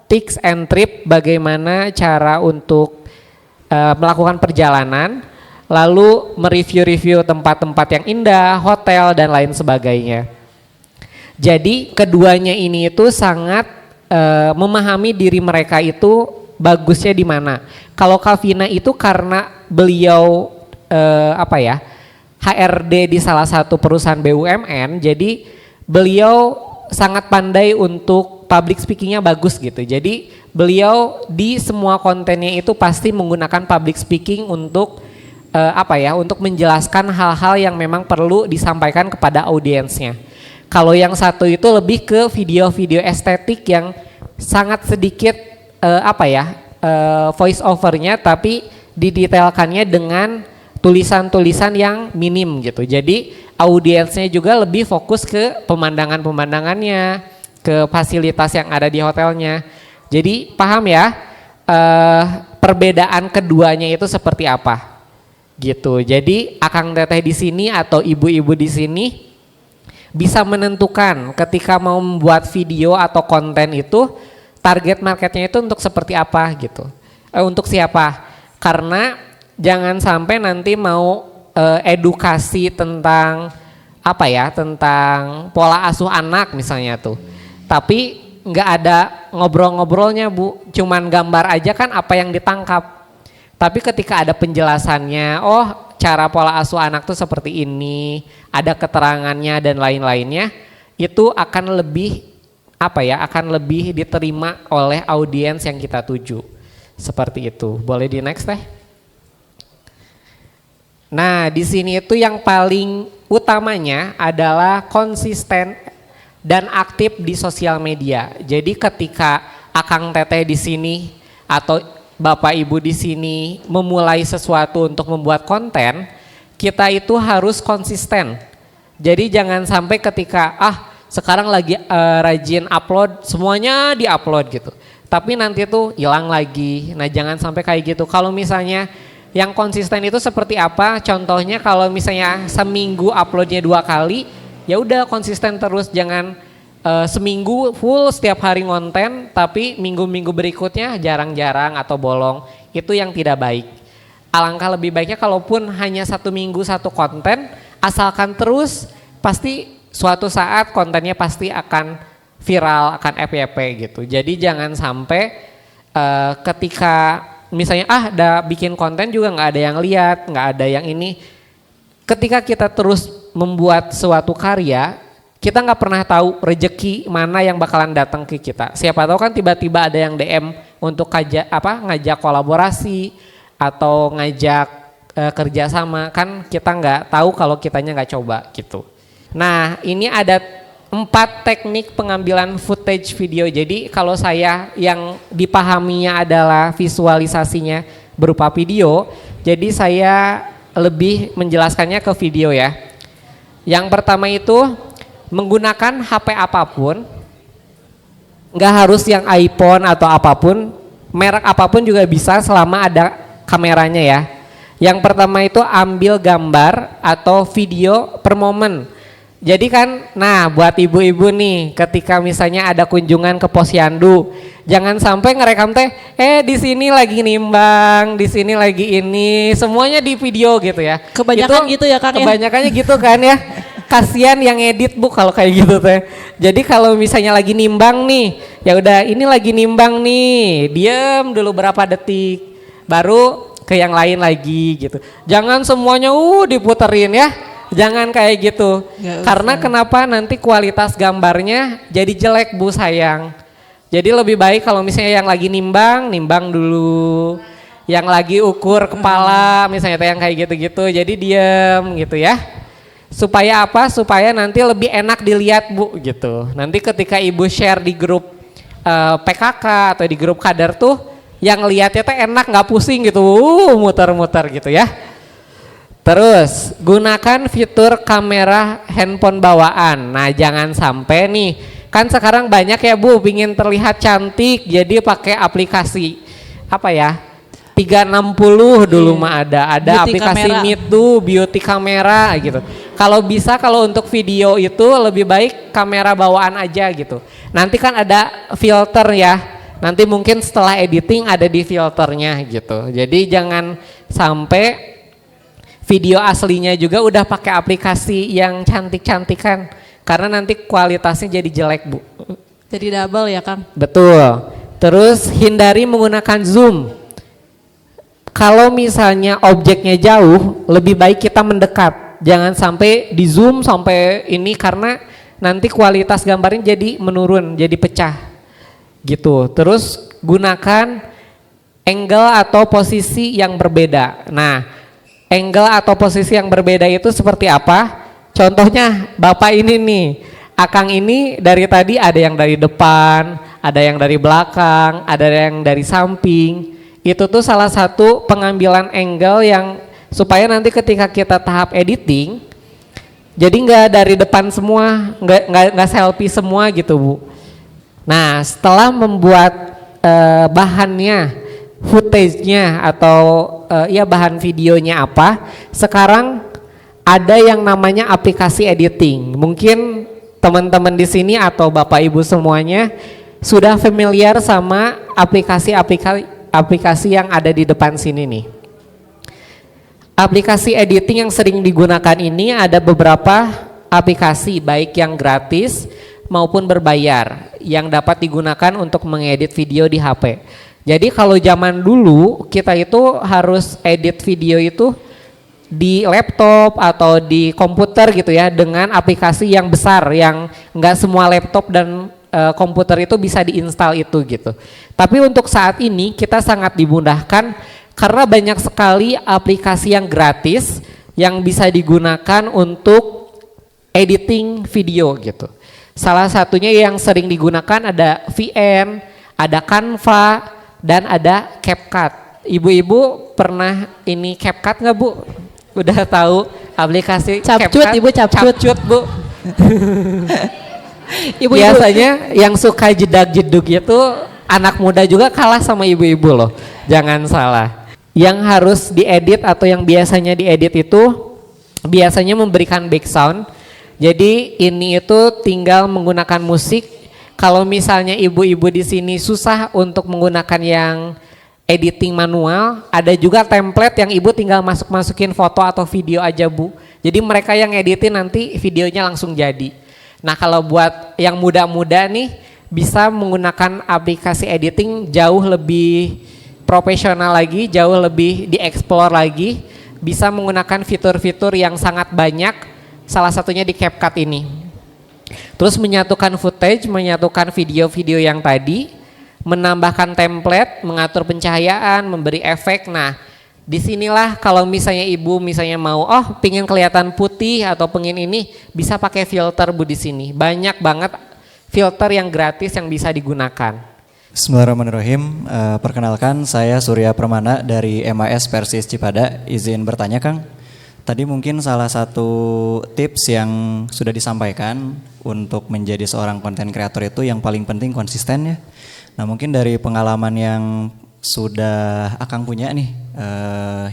Speaker 2: tips and trip bagaimana cara untuk melakukan perjalanan, lalu mereview-review tempat-tempat yang indah, hotel dan lain sebagainya. Jadi keduanya ini itu sangat memahami diri mereka itu bagusnya di mana. Kalau Kavina itu karena beliau HRD di salah satu perusahaan BUMN, jadi beliau sangat pandai untuk public speakingnya bagus gitu. Jadi beliau di semua kontennya itu pasti menggunakan public speaking untuk untuk menjelaskan hal-hal yang memang perlu disampaikan kepada audiensnya. Kalau yang satu itu lebih ke video-video estetik yang sangat sedikit voice overnya, tapi didetailkannya dengan tulisan-tulisan yang minim gitu. Jadi audiensnya juga lebih fokus ke pemandangan-pemandangannya, ke fasilitas yang ada di hotelnya. Jadi paham ya perbedaan keduanya itu seperti apa gitu. Jadi Akang Teteh di sini atau ibu-ibu di sini bisa menentukan ketika mau membuat video atau konten itu target marketnya itu untuk seperti apa gitu. Untuk siapa? Karena jangan sampai nanti mau edukasi tentang tentang pola asuh anak misalnya tuh. Tapi nggak ada ngobrol-ngobrolnya Bu, cuman gambar aja kan apa yang ditangkap. Tapi ketika ada penjelasannya, cara pola asuh anak tuh seperti ini, ada keterangannya dan lain-lainnya, itu akan lebih diterima oleh audiens yang kita tuju. Seperti itu. Boleh di next Teh? Nah, di sini itu yang paling utamanya adalah konsisten dan aktif di sosial media. Jadi ketika Akang Teteh di sini atau Bapak Ibu di sini memulai sesuatu untuk membuat konten, kita itu harus konsisten. Jadi jangan sampai ketika sekarang lagi rajin upload, semuanya di-upload gitu. Tapi nanti tuh hilang lagi. Nah, jangan sampai kayak gitu. Kalau misalnya yang konsisten itu seperti apa? Contohnya kalau misalnya seminggu uploadnya 2 kali, ya udah konsisten terus, jangan seminggu full setiap hari ngonten tapi minggu-minggu berikutnya jarang-jarang atau bolong. Itu yang tidak baik. Alangkah lebih baiknya kalaupun hanya 1 minggu 1 konten, asalkan terus, pasti suatu saat kontennya pasti akan viral, akan FYP gitu. Jadi jangan sampai ketika misalnya udah bikin konten juga nggak ada yang lihat, nggak ada yang ini. Ketika kita terus membuat suatu karya, kita nggak pernah tahu rejeki mana yang bakalan datang ke kita. Siapa tahu kan tiba-tiba ada yang DM untuk ngajak kolaborasi atau ngajak kerjasama, kan kita nggak tahu kalau kitanya nggak coba gitu. Nah, ini ada 4 teknik pengambilan footage video. Jadi kalau saya yang dipahaminya adalah visualisasinya berupa video, jadi saya lebih menjelaskannya ke video ya. Yang pertama itu menggunakan HP apapun, nggak harus yang iPhone atau apapun, merek apapun juga bisa selama ada kameranya ya. Yang pertama itu ambil gambar atau video per momen. Jadi kan, nah buat ibu-ibu nih, ketika misalnya ada kunjungan ke Posyandu, jangan sampai ngerekam teh, di sini lagi nimbang, di sini lagi ini, semuanya di video gitu ya.
Speaker 7: Kebanyakan gitu ya Kang ya?
Speaker 2: Kebanyakannya gitu kan ya. Kasian yang edit Bu kalau kayak gitu teh. Jadi kalau misalnya lagi nimbang nih, ya udah ini lagi nimbang nih, diem dulu berapa detik, baru ke yang lain lagi gitu. Jangan semuanya diputerin ya. Jangan kayak gitu. Karena kenapa nanti kualitas gambarnya jadi jelek Bu, sayang. Jadi lebih baik kalau misalnya yang lagi nimbang dulu. Yang lagi ukur kepala misalnya yang kayak gitu-gitu, jadi diem gitu ya. Supaya apa? Supaya nanti lebih enak dilihat Bu gitu. Nanti ketika Ibu share di grup PKK atau di grup kader tuh, yang lihatnya tuh enak, nggak pusing gitu, muter-muter gitu ya. Terus gunakan fitur kamera handphone bawaan. Nah jangan sampai nih, kan sekarang banyak ya Bu, pingin terlihat cantik, jadi pakai aplikasi apa ya? 360 dulu mah ada beauty aplikasi kamera. Meet tuh beauty kamera gitu. Kalau bisa, kalau untuk video itu lebih baik kamera bawaan aja gitu. Nanti kan ada filter ya. Nanti mungkin setelah editing ada di filternya gitu. Jadi jangan sampai video aslinya juga udah pakai aplikasi yang cantik-cantikan, karena nanti kualitasnya jadi jelek Bu.
Speaker 7: Jadi double ya Kang?
Speaker 2: Betul. Terus hindari menggunakan zoom. Kalau misalnya objeknya jauh, lebih baik kita mendekat. Jangan sampai di zoom sampai ini, karena nanti kualitas gambarnya jadi menurun, jadi pecah gitu. Terus gunakan angle atau posisi yang berbeda. Nah, angle atau posisi yang berbeda itu seperti apa? Contohnya Bapak ini nih, Akang ini dari tadi ada yang dari depan, ada yang dari belakang, ada yang dari samping. Itu tuh salah satu pengambilan angle yang supaya nanti ketika kita tahap editing, jadi nggak dari depan semua, nggak selfie semua gitu Bu. Nah setelah membuat bahannya, footage-nya atau bahan videonya apa, sekarang ada yang namanya aplikasi editing. Mungkin teman-teman di sini atau Bapak Ibu semuanya sudah familiar sama aplikasi yang ada di depan sini nih. Aplikasi editing yang sering digunakan ini ada beberapa aplikasi, baik yang gratis maupun berbayar, yang dapat digunakan untuk mengedit video di HP. Jadi kalau zaman dulu kita itu harus edit video itu di laptop atau di komputer gitu ya, dengan aplikasi yang besar yang nggak semua laptop dan komputer itu bisa diinstal itu gitu. Tapi untuk saat ini kita sangat dimudahkan karena banyak sekali aplikasi yang gratis yang bisa digunakan untuk editing video gitu. Salah satunya yang sering digunakan ada VN, ada Canva, dan ada CapCut. Ibu-ibu pernah ini CapCut nggak Bu? Udah tahu aplikasi
Speaker 8: Capcut,
Speaker 2: CapCut?
Speaker 8: Ibu, capcut.
Speaker 2: Capcut, Bu. Biasanya yang suka jedag-jedug itu anak muda juga kalah sama ibu-ibu loh. Jangan salah. Yang harus diedit atau yang biasanya diedit itu biasanya memberikan background. Jadi ini itu tinggal menggunakan musik. Kalau misalnya ibu-ibu di sini susah untuk menggunakan yang editing manual, ada juga template yang ibu tinggal masukin foto atau video aja Bu. Jadi mereka yang editin nanti videonya langsung jadi. Nah kalau buat yang muda-muda nih bisa menggunakan aplikasi editing jauh lebih profesional lagi, jauh lebih dieksplor lagi. Bisa menggunakan fitur-fitur yang sangat banyak. Salah satunya di CapCut ini. Terus menyatukan footage, menyatukan video-video yang tadi, menambahkan template, mengatur pencahayaan, memberi efek. Nah, disinilah kalau misalnya ibu misalnya mau, pingin kelihatan putih atau pengen ini, bisa pakai filter Bu di sini. Banyak banget filter yang gratis yang bisa digunakan.
Speaker 15: Bismillahirrahmanirrahim. Perkenalkan saya Surya Permana dari MAS Persis Cipada. Izin bertanya Kang. Tadi mungkin salah satu tips yang sudah disampaikan untuk menjadi seorang konten kreator itu yang paling penting konsisten ya. Nah mungkin dari pengalaman yang sudah Akang punya nih,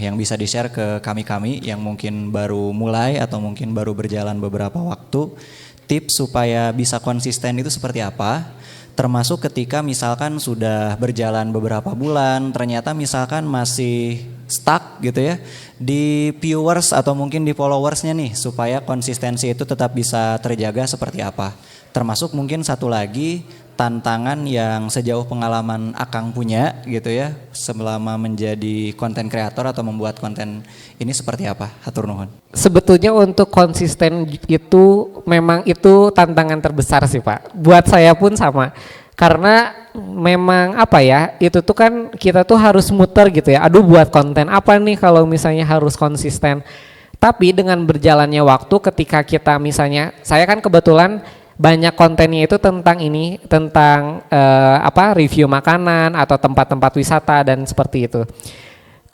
Speaker 15: yang bisa di-share ke kami-kami yang mungkin baru mulai atau mungkin baru berjalan beberapa waktu, tips supaya bisa konsisten itu seperti apa? Termasuk ketika misalkan sudah berjalan beberapa bulan, ternyata misalkan masih stuck gitu ya di viewers atau mungkin di followersnya nih, supaya konsistensi itu tetap bisa terjaga seperti apa. Termasuk mungkin satu lagi tantangan yang sejauh pengalaman Akang punya gitu ya selama menjadi konten kreator atau membuat konten ini seperti apa? Hatur nuhun. Sebetulnya
Speaker 2: untuk konsisten itu memang itu tantangan terbesar sih Pak. Buat saya pun sama. Karena memang apa ya, itu tuh kan kita tuh harus muter gitu ya. Aduh buat konten apa nih kalau misalnya harus konsisten. Tapi dengan berjalannya waktu ketika kita misalnya, saya kan kebetulan banyak kontennya itu tentang ini, tentang review makanan atau tempat-tempat wisata dan seperti itu.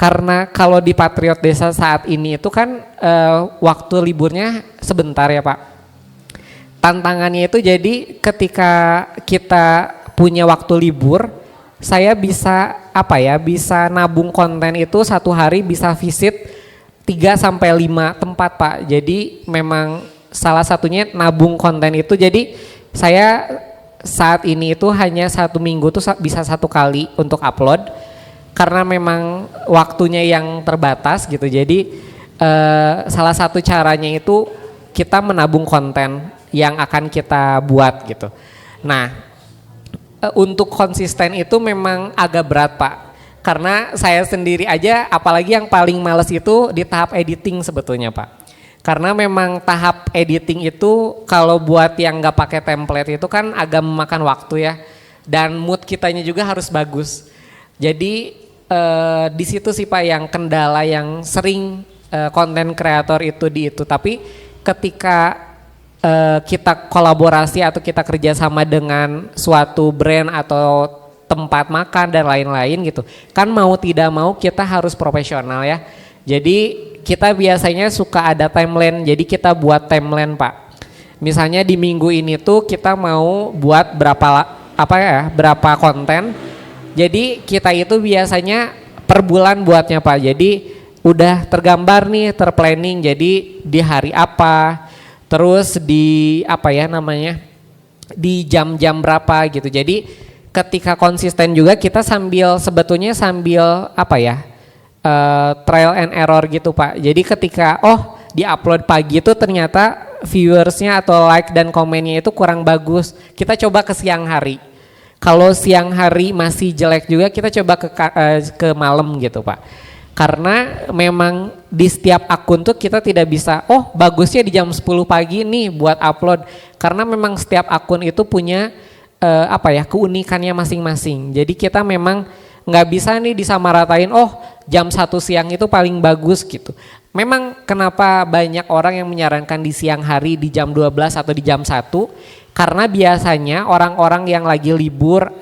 Speaker 2: Karena kalau di Patriot Desa saat ini itu kan waktu liburnya sebentar ya Pak. Tantangannya itu jadi ketika kita punya waktu libur, saya bisa bisa nabung konten itu satu hari bisa visit 3 sampai 5 tempat Pak. Jadi memang salah satunya nabung konten itu. Jadi saya saat ini itu hanya 1 minggu tuh bisa 1 kali untuk upload karena memang waktunya yang terbatas gitu. Jadi salah satu caranya itu kita menabung konten yang akan kita buat gitu. Nah, untuk konsisten itu memang agak berat Pak. Karena saya sendiri aja apalagi yang paling males itu di tahap editing sebetulnya Pak. Karena memang tahap editing itu kalau buat yang nggak pakai template itu kan agak memakan waktu ya. Dan mood kitanya juga harus bagus. Jadi di situ sih Pak yang kendala yang sering konten kreator itu Tapi ketika kita kolaborasi atau kita kerjasama dengan suatu brand atau tempat makan dan lain-lain gitu, kan mau tidak mau kita harus profesional ya. Jadi kita biasanya suka ada timeline, jadi kita buat timeline Pak. Misalnya di minggu ini tuh kita mau buat berapa konten. Jadi kita itu biasanya per bulan buatnya Pak. Jadi udah tergambar nih, terplanning. Jadi di hari apa? Terus di di jam-jam berapa gitu. Jadi ketika konsisten juga kita sebetulnya sambil trial and error gitu Pak. Jadi ketika di upload pagi itu ternyata viewersnya atau like dan komennya itu kurang bagus, kita coba ke siang hari. Kalau siang hari masih jelek juga kita coba ke malam gitu Pak. Karena memang di setiap akun tuh kita tidak bisa, bagusnya di jam 10 pagi nih buat upload. Karena memang setiap akun itu punya keunikannya masing-masing. Jadi kita memang nggak bisa nih disamaratain, jam 1 siang itu paling bagus gitu. Memang kenapa banyak orang yang menyarankan di siang hari di jam 12 atau di jam 1, Karena biasanya orang-orang yang lagi libur,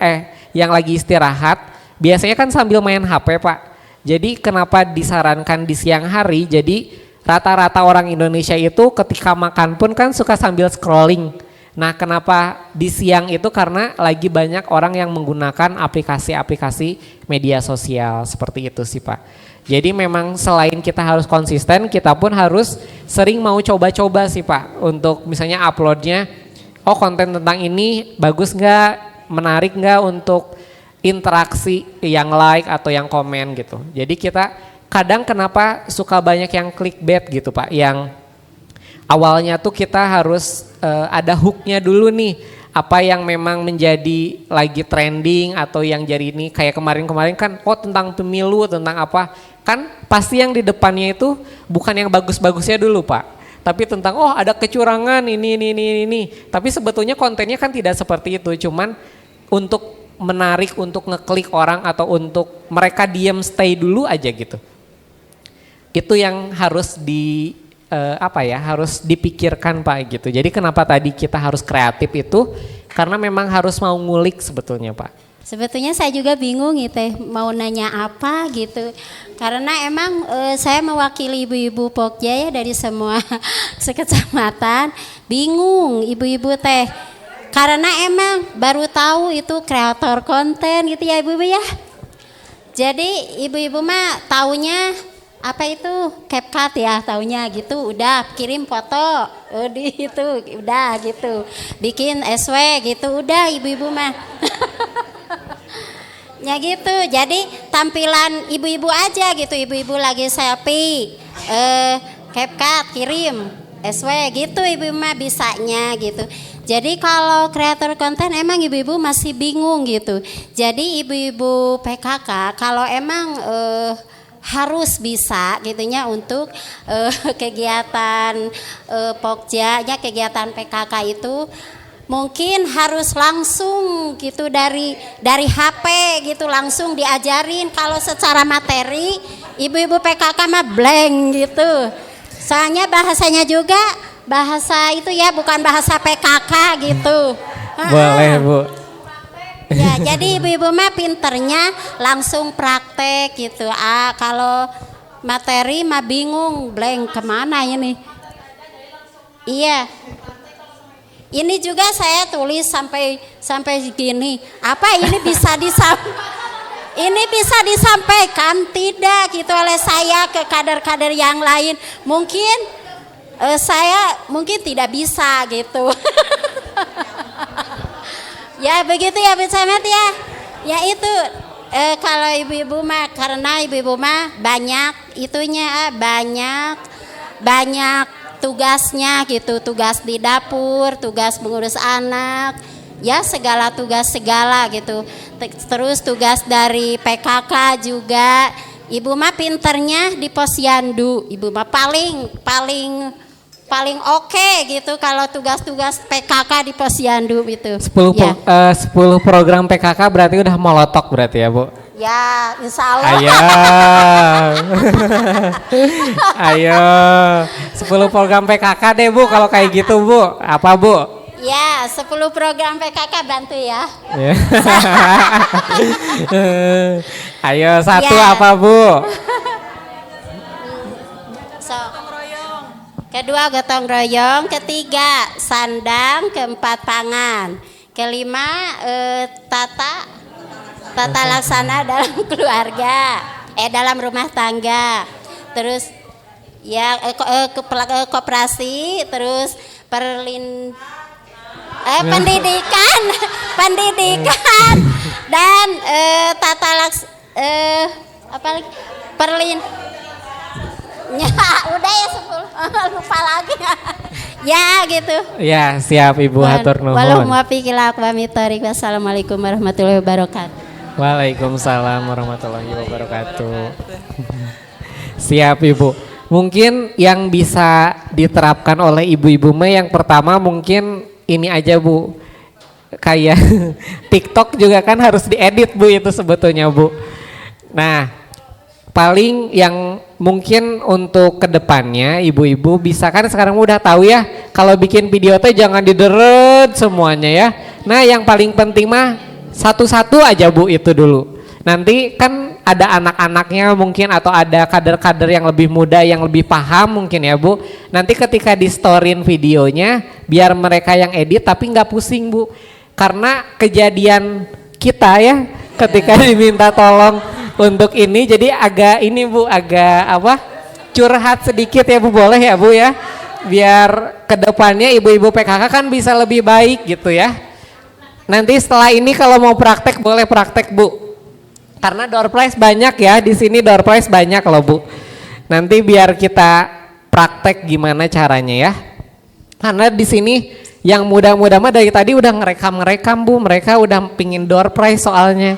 Speaker 2: yang lagi istirahat, biasanya kan sambil main HP Pak. Jadi kenapa disarankan di siang hari? Jadi rata-rata orang Indonesia itu ketika makan pun kan suka sambil scrolling. Nah kenapa di siang itu karena lagi banyak orang yang menggunakan aplikasi-aplikasi media sosial seperti itu sih Pak. Jadi memang selain kita harus konsisten, kita pun harus sering mau coba-coba sih Pak. Untuk misalnya uploadnya, oh konten tentang ini bagus nggak, menarik nggak untuk interaksi yang like atau yang komen gitu. Jadi kita kadang kenapa suka banyak yang clickbait gitu Pak. Yang awalnya tuh kita harus ada hooknya dulu nih. Apa yang memang menjadi lagi trending atau yang jadi ini kayak kemarin-kemarin kan tentang pemilu, tentang apa. Kan pasti yang di depannya itu bukan yang bagus-bagusnya dulu Pak. Tapi tentang ada kecurangan ini. Tapi sebetulnya kontennya kan tidak seperti itu. Cuman untuk menarik, untuk ngeklik orang atau untuk mereka diam stay dulu aja gitu. Itu yang harus harus dipikirkan Pak gitu. Jadi kenapa tadi kita harus kreatif itu karena memang harus mau ngulik sebetulnya Pak.
Speaker 16: Sebetulnya saya juga bingung gitu mau nanya apa gitu. Karena emang saya mewakili ibu-ibu Pokja ya dari semua sekecamatan. Bingung ibu-ibu teh. Karena emang baru tahu itu kreator konten gitu ya ibu-ibu ya. Jadi ibu-ibu mah taunya apa itu CapCut ya taunya gitu, udah kirim foto itu udah gitu, bikin SW gitu udah ibu-ibu mah ya gitu. Jadi tampilan ibu-ibu aja gitu, ibu-ibu lagi selfie CapCut kirim SW gitu ibu mah bisanya gitu. Jadi kalau kreator konten emang ibu-ibu masih bingung gitu. Jadi ibu-ibu PKK kalau emang harus bisa gitunya untuk kegiatan Pokja, kegiatan PKK itu mungkin harus langsung gitu dari HP gitu langsung diajarin. Kalau secara materi ibu-ibu PKK mah blank gitu. Soalnya bahasanya juga bahasa itu ya bukan bahasa PKK gitu.
Speaker 2: Boleh Bu.
Speaker 16: Ya, jadi ibu-ibu mah pinternya langsung praktek gitu. Kalau materi mah bingung, blank kemana ini? Iya. Ini juga saya tulis sampai gini. Apa ini bisa ini bisa disampaikan tidak gitu oleh saya ke kader-kader yang lain? Mungkin saya mungkin tidak bisa gitu. Ya begitu ya Bu Camat ya. Ya itu kalau ibu-ibu mah karena ibu-ibu mah banyak itunya banyak tugasnya gitu, tugas di dapur, tugas mengurus anak, ya segala tugas segala gitu. Terus tugas dari PKK juga. Ibu mah pinternya di posyandu. Ibu mah paling oke gitu kalau tugas-tugas PKK di posyandu itu.
Speaker 2: 10 program PKK berarti udah molotok berarti ya Bu?
Speaker 16: Ya insya Allah.
Speaker 2: Ayo 10 program PKK deh Bu kalau kayak gitu Bu. Apa Bu?
Speaker 16: Ya 10 program PKK bantu ya.
Speaker 2: Ayo satu ya. Apa Bu?
Speaker 16: Kedua gotong royong, ketiga sandang, keempat pangan, kelima tata laksana dalam keluarga, dalam rumah tangga, terus ya koperasi, terus pendidikan dan tata ya udah ya 10 lupa lagi ya gitu
Speaker 2: ya. Siap Ibu, hatur nuhun.
Speaker 16: Wassalamualaikum warahmatullahi wabarakatuh.
Speaker 2: Waalaikumsalam warahmatullahi wabarakatuh. Siap Ibu. Mungkin yang bisa diterapkan oleh ibu-ibu yang pertama mungkin ini aja Bu, kayak TikTok juga kan harus diedit Bu itu sebetulnya Bu. Nah paling yang mungkin untuk kedepannya ibu-ibu bisa kan sekarang udah tahu ya Kalau bikin video teh jangan dideret semuanya ya. Nah yang paling penting mah satu-satu aja Bu itu dulu. Nanti kan ada anak-anaknya mungkin atau ada kader-kader yang lebih muda yang lebih paham mungkin ya Bu. Nanti ketika di storyin videonya biar mereka yang edit tapi nggak pusing Bu. Karena kejadian kita ya ketika diminta tolong untuk ini jadi agak ini Bu agak apa curhat sedikit ya Bu, boleh ya Bu ya, biar kedepannya ibu-ibu PKK kan bisa lebih baik gitu ya. Nanti setelah ini kalau mau praktek boleh praktek Bu, karena door prize banyak ya di sini, door prize banyak loh Bu. Nanti biar kita praktek gimana caranya ya, karena di sini yang muda-muda mah dari tadi udah ngerekam Bu, mereka udah pingin door prize soalnya.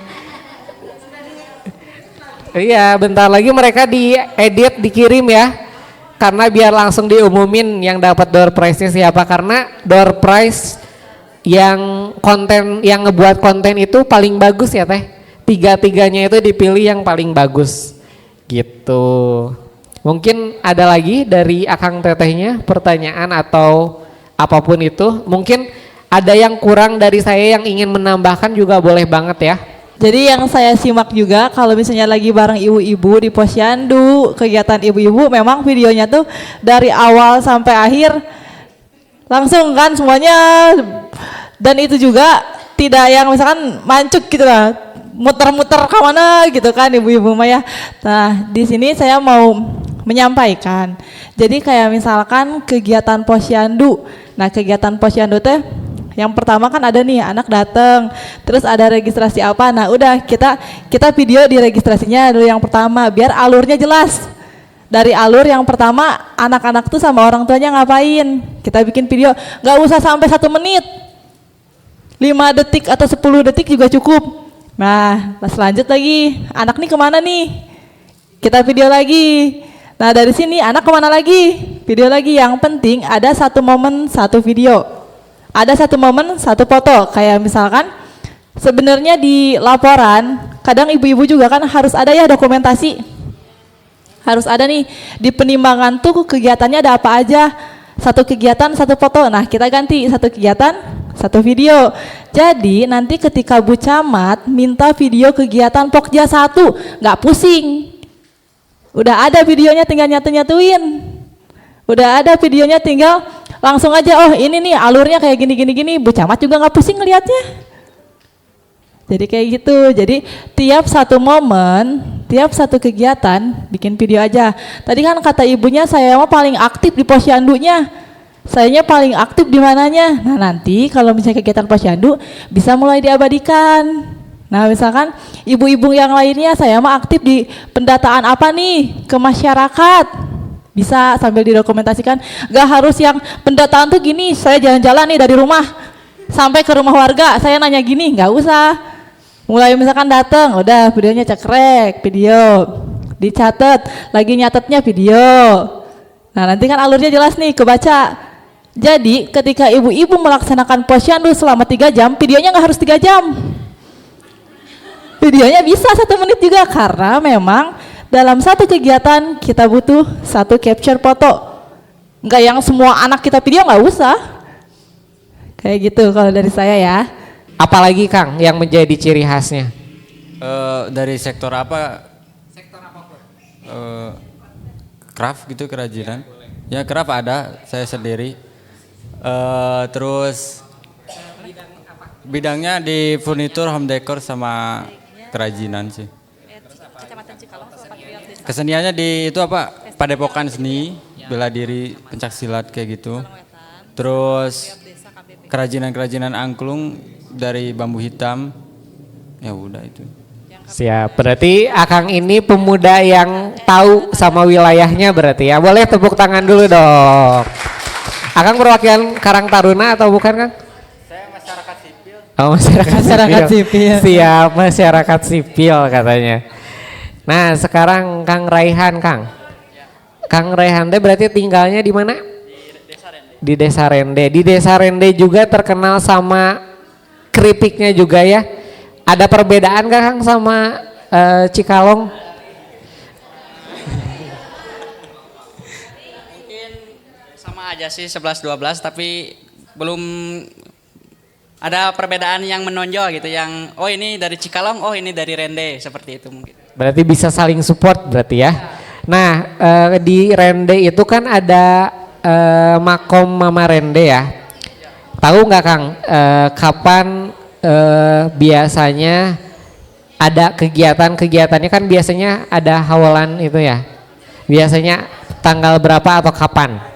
Speaker 2: Iya, bentar lagi mereka diedit, dikirim ya. Karena biar langsung diumumin yang dapat door prize-nya siapa. Karena door prize yang konten, yang ngebuat konten itu paling bagus ya Teh. Tiga-tiganya itu dipilih yang paling bagus. Gitu. Mungkin ada lagi dari Akang Tetehnya pertanyaan atau apapun itu. Mungkin ada yang kurang dari saya yang ingin menambahkan juga boleh banget ya.
Speaker 8: Jadi yang saya simak juga kalau misalnya lagi bareng ibu-ibu di Posyandu, kegiatan ibu-ibu memang videonya tuh dari awal sampai akhir langsung kan semuanya, dan itu juga tidak yang misalkan mancuk gitu lah, muter-muter ke mana gitu kan ibu-ibu Maya. Nah di sini saya mau menyampaikan, jadi kayak misalkan kegiatan Posyandu, nah kegiatan Posyandu teh yang pertama kan ada nih anak datang, terus ada registrasi apa, nah udah kita video di registrasinya dulu yang pertama biar alurnya jelas. Dari alur yang pertama anak-anak tuh sama orang tuanya ngapain, kita bikin video, nggak usah sampai 1 menit, 5 detik atau 10 detik juga cukup. Nah selanjut lagi, anak nih kemana nih, kita video lagi. Nah dari sini anak kemana lagi, video lagi. Yang penting ada 1 momen 1 video. Ada 1 momen 1 foto, kayak misalkan sebenarnya di laporan kadang ibu-ibu juga kan harus ada ya dokumentasi, harus ada nih di penimbangan tuh kegiatannya ada apa aja, 1 kegiatan 1 foto. Nah kita ganti 1 kegiatan 1 video. Jadi nanti ketika Bu Camat minta video kegiatan Pokja 1 nggak pusing, udah ada videonya tinggal nyatu-nyatuin, udah ada videonya tinggal langsung aja, oh ini nih alurnya kayak gini, Bu Camat juga nggak pusing ngelihatnya. Jadi kayak gitu, jadi tiap 1 momen, tiap 1 kegiatan bikin video aja. Tadi kan kata ibunya saya mah paling aktif di Posyandunya, sayanya paling aktif di mananya. Nah nanti kalau misalnya kegiatan Posyandu bisa mulai diabadikan. Nah misalkan ibu-ibu yang lainnya saya mah aktif di pendataan apa nih ke masyarakat, bisa sambil didokumentasikan. Gak harus yang pendataan tuh gini, saya jalan-jalan nih dari rumah sampai ke rumah warga saya nanya gini, nggak usah. Mulai misalkan datang udah videonya cekrek, video dicatat, lagi nyatetnya video. Nah nanti kan alurnya jelas nih kebaca. Jadi ketika ibu-ibu melaksanakan Posyandu selama 3 jam, videonya nggak harus 3 jam, videonya bisa 1 menit juga, karena memang dalam 1 kegiatan kita butuh 1 capture foto. Enggak yang semua anak kita video, nggak usah. Kayak gitu kalau dari saya ya.
Speaker 2: Apalagi Kang yang menjadi ciri khasnya?
Speaker 11: Dari sektor apa? Sektor apapun. Craft gitu, kerajinan. Ya craft ada, saya sendiri. Terus bidangnya di furnitur, home decor sama kerajinan sih. Keseniannya di itu apa? Padepokan seni, bela diri, pencak silat kayak gitu. Terus kerajinan angklung dari bambu hitam. Ya udah itu.
Speaker 2: Siap. Berarti Akang ini pemuda yang tahu sama wilayahnya berarti ya. Boleh tepuk tangan dulu dong. Akang perwakilan Karang Taruna atau bukan Kang?
Speaker 11: Saya masyarakat sipil.
Speaker 2: Oh masyarakat sipil. Siap, masyarakat sipil katanya. Nah sekarang Kang Raihan Kang. Kang Raihan teh berarti tinggalnya di mana? Di Desa Rende. Di Desa Rende juga terkenal sama keripiknya juga ya. Ada perbedaan gak Kang sama Cikalong?
Speaker 11: Mungkin
Speaker 9: Sama aja sih 11-12 tapi belum ada perbedaan yang menonjol gitu yang oh ini dari Cikalong, oh ini dari Rende seperti itu mungkin.
Speaker 2: Berarti bisa saling support berarti ya. Nah di Rende itu kan ada makom Mama Rende ya. Tahu nggak Kang kapan biasanya ada kegiatannya kan biasanya ada hawalan itu ya. Biasanya tanggal berapa atau kapan?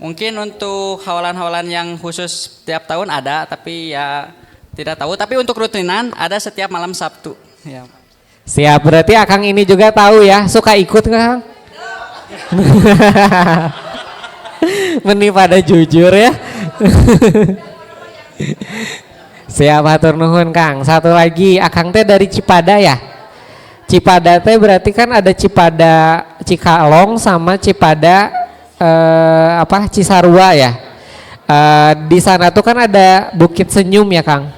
Speaker 9: Mungkin untuk hawalan-hawalan yang khusus tiap tahun ada tapi ya tidak tahu. Tapi untuk rutinan ada setiap malam Sabtu. Ya.
Speaker 2: Siap, berarti Akang ini juga tahu ya. Suka ikut nggak Kang? Meni pada jujur ya. Siap, hatur nuhun Kang. Satu lagi, Akang teh dari Cipada ya. Cipada teh berarti kan ada Cipada Cikalong sama Cipada Cisarua ya. Di sana tuh kan ada Bukit Senyum ya Kang.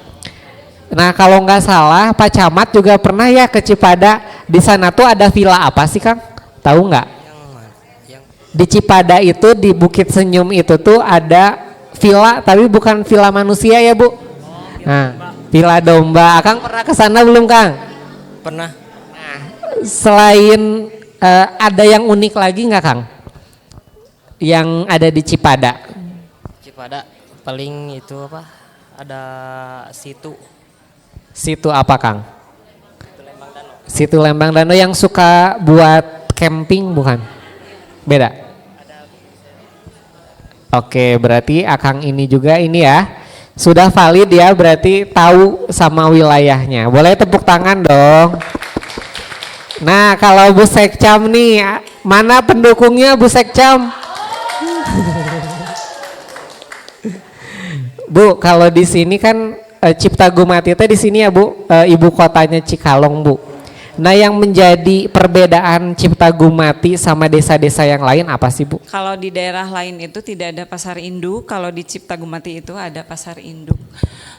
Speaker 2: Nah kalau nggak salah Pak Camat juga pernah ya ke Cipada. Di sana tuh ada villa apa sih Kang? Tahu nggak? Di Cipada itu di Bukit Senyum itu tuh ada villa tapi bukan villa manusia ya Bu. Nah, villa domba. Akang pernah ke sana belum Kang?
Speaker 10: Pernah.
Speaker 2: Nah, selain ada yang unik lagi nggak Kang? Yang ada di Cipada?
Speaker 10: Cipada paling itu apa? Ada situ.
Speaker 2: Situ apa Kang? Situ Lembang Danau yang suka buat camping bukan? Beda? Oke, berarti Akang ini juga ini ya. Sudah valid ya, berarti tahu sama wilayahnya. Boleh tepuk tangan dong. Nah, kalau Bu Sekcam nih, mana pendukungnya Bu Sekcam? Bu, kalau di sini kan Cipta Gumati itu di sini ya Bu, ibu kotanya Cikalong Bu. Nah yang menjadi perbedaan Cipta Gumati sama desa-desa yang lain apa sih Bu?
Speaker 12: Kalau di daerah lain itu tidak ada pasar induk, kalau di Cipta Gumati itu ada pasar induk.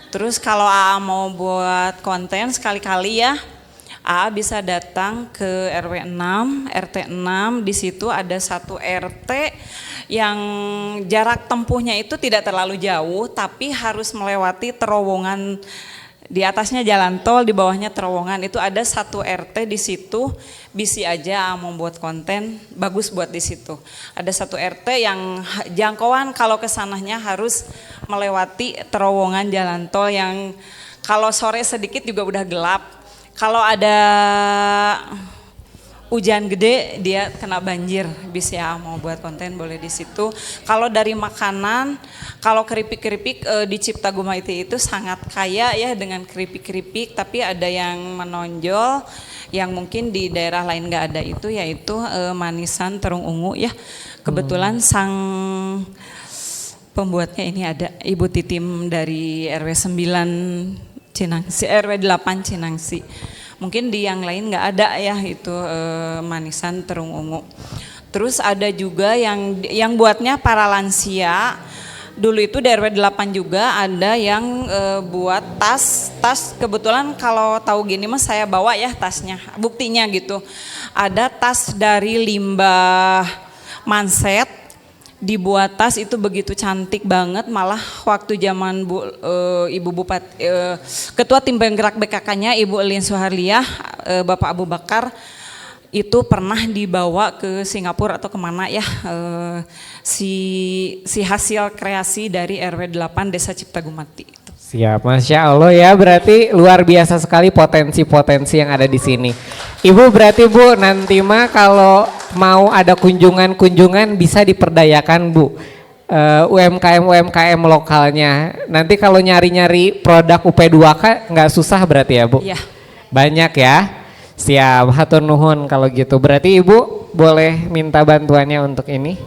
Speaker 12: Terus kalau AA mau buat konten sekali-kali ya, AA bisa datang ke RW 6, RT 6, di situ ada satu RT yang jarak tempuhnya itu tidak terlalu jauh, tapi harus melewati terowongan. Di atasnya jalan tol, di bawahnya terowongan. Itu ada satu RT di situ, bisi aja mau buat konten, bagus buat di situ. Ada satu RT yang jangkauan kalau kesananya harus melewati terowongan jalan tol yang kalau sore sedikit juga udah gelap. Kalau ada hujan gede dia kena banjir, bisa mau buat konten boleh di situ. Kalau dari makanan, kalau keripik-keripik di Cipta Gumati itu sangat kaya ya dengan keripik-keripik, tapi ada yang menonjol yang mungkin di daerah lain nggak ada itu, yaitu manisan terung ungu ya. Kebetulan sang pembuatnya ini ada Ibu Titim dari RW 9 Cinangsi, RW 8 Cinangsi. Mungkin di yang lain nggak ada ya itu manisan terung ungu. Terus ada juga yang buatnya para lansia. Dulu itu di RW 8 juga ada yang buat tas kebetulan kalau tahu gini mas saya bawa ya tasnya. Buktinya gitu. Ada tas dari limbah manset. Dibuat tas itu begitu cantik banget, malah waktu zaman Ibu Bupati Ketua Tim Penggerak BKK-nya Ibu Elin Suharliah, Bapak Abu Bakar itu pernah dibawa ke Singapura atau kemana ya si hasil kreasi dari RW 8 Desa Cipta Gumati.
Speaker 2: Siap, Masya Allah ya, berarti luar biasa sekali potensi-potensi yang ada di sini. Ibu berarti Bu, nanti mah kalau mau ada kunjungan-kunjungan bisa diperdayakan Bu, UMKM lokalnya. Nanti kalau nyari-nyari produk UP2K nggak susah berarti ya Bu?
Speaker 12: Iya.
Speaker 2: Banyak ya? Siap, hatur nuhun kalau gitu. Berarti Ibu boleh minta bantuannya untuk ini?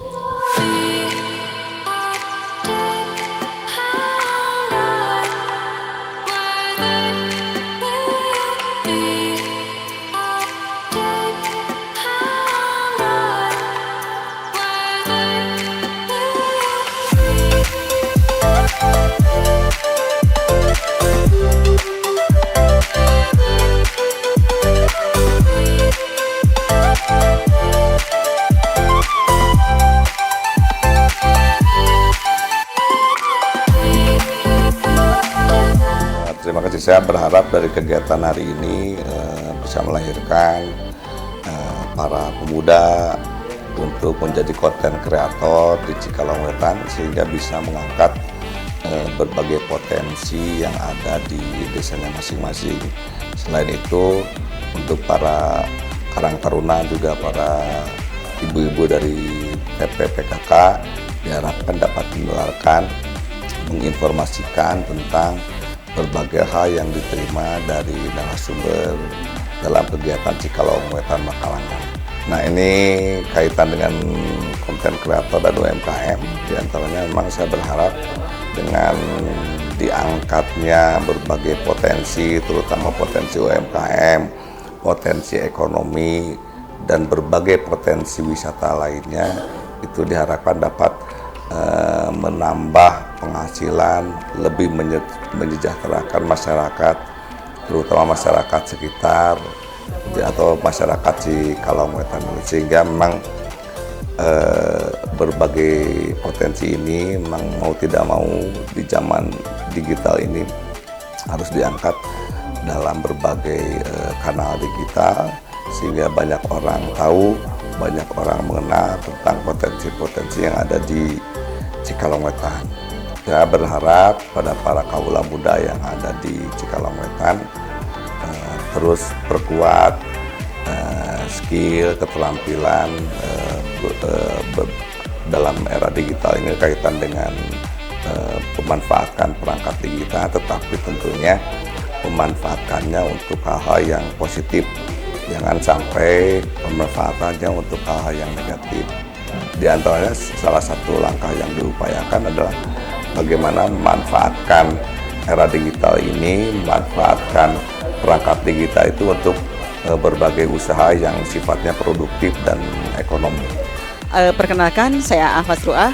Speaker 1: Saya berharap dari kegiatan hari ini bisa melahirkan para pemuda untuk menjadi konten kreator di Cikalongwetan sehingga bisa mengangkat berbagai potensi yang ada di desanya masing-masing. Selain itu, untuk para Karang Taruna juga para ibu-ibu dari PPPKK diharapkan dapat menularkan, menginformasikan tentang berbagai hal yang diterima dari narasumber dalam kegiatan Cikalongwetan Makalangan. Nah, ini kaitan dengan konten kreator dan UMKM. Di antaranya memang saya berharap dengan diangkatnya berbagai potensi, terutama potensi UMKM, potensi ekonomi, dan berbagai potensi wisata lainnya, itu diharapkan dapat menambah penghasilan, lebih menyejahterakan masyarakat, terutama masyarakat sekitar atau masyarakat Cikalongwetan, sehingga memang berbagai potensi ini memang mau tidak mau di zaman digital ini harus diangkat dalam berbagai kanal digital sehingga banyak orang tahu, banyak orang mengenal tentang potensi-potensi yang ada di Cikalongwetan. Saya berharap pada para kaula muda yang ada di Cikalongwetan terus perkuat skill, keterampilan dalam era digital ini kaitan dengan memanfaatkan perangkat digital, tetapi tentunya memanfaatkannya untuk hal-hal yang positif. Jangan sampai pemanfaatannya untuk hal-hal yang negatif. Di antaranya salah satu langkah yang diupayakan adalah bagaimana memanfaatkan era digital ini, memanfaatkan perangkat digital itu untuk berbagai usaha yang sifatnya produktif dan ekonomi.
Speaker 4: Perkenalkan, saya Afas Ruah,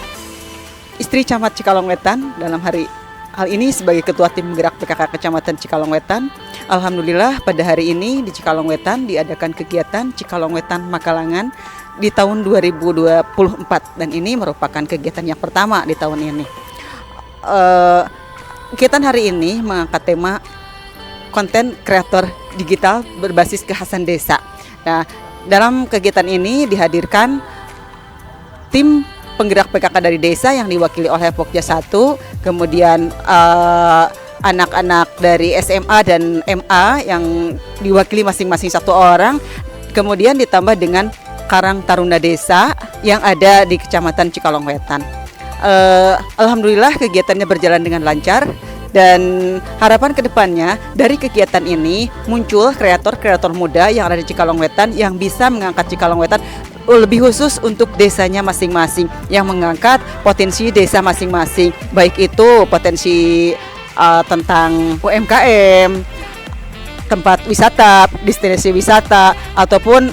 Speaker 4: istri Camat Cikalongwetan, dalam hal ini sebagai Ketua Tim Gerak PKK Kecamatan Cikalongwetan. Alhamdulillah pada hari ini di Cikalongwetan diadakan kegiatan Cikalongwetan Makalangan di tahun 2024 dan ini merupakan kegiatan yang pertama di tahun ini. Kegiatan hari ini mengangkat tema konten kreator digital berbasis kekhasan desa. Nah, dalam kegiatan ini dihadirkan tim penggerak PKK dari desa yang diwakili oleh Pokja 1, kemudian anak-anak dari SMA dan MA yang diwakili masing-masing satu orang, kemudian ditambah dengan Karang Taruna Desa yang ada di Kecamatan Cikalongwetan. Alhamdulillah kegiatannya berjalan dengan lancar dan harapan kedepannya dari kegiatan ini muncul kreator-kreator muda yang ada di Cikalongwetan yang bisa mengangkat Cikalongwetan lebih khusus untuk desanya masing-masing, yang mengangkat potensi desa masing-masing, baik itu potensi tentang UMKM, tempat wisata, destinasi wisata, ataupun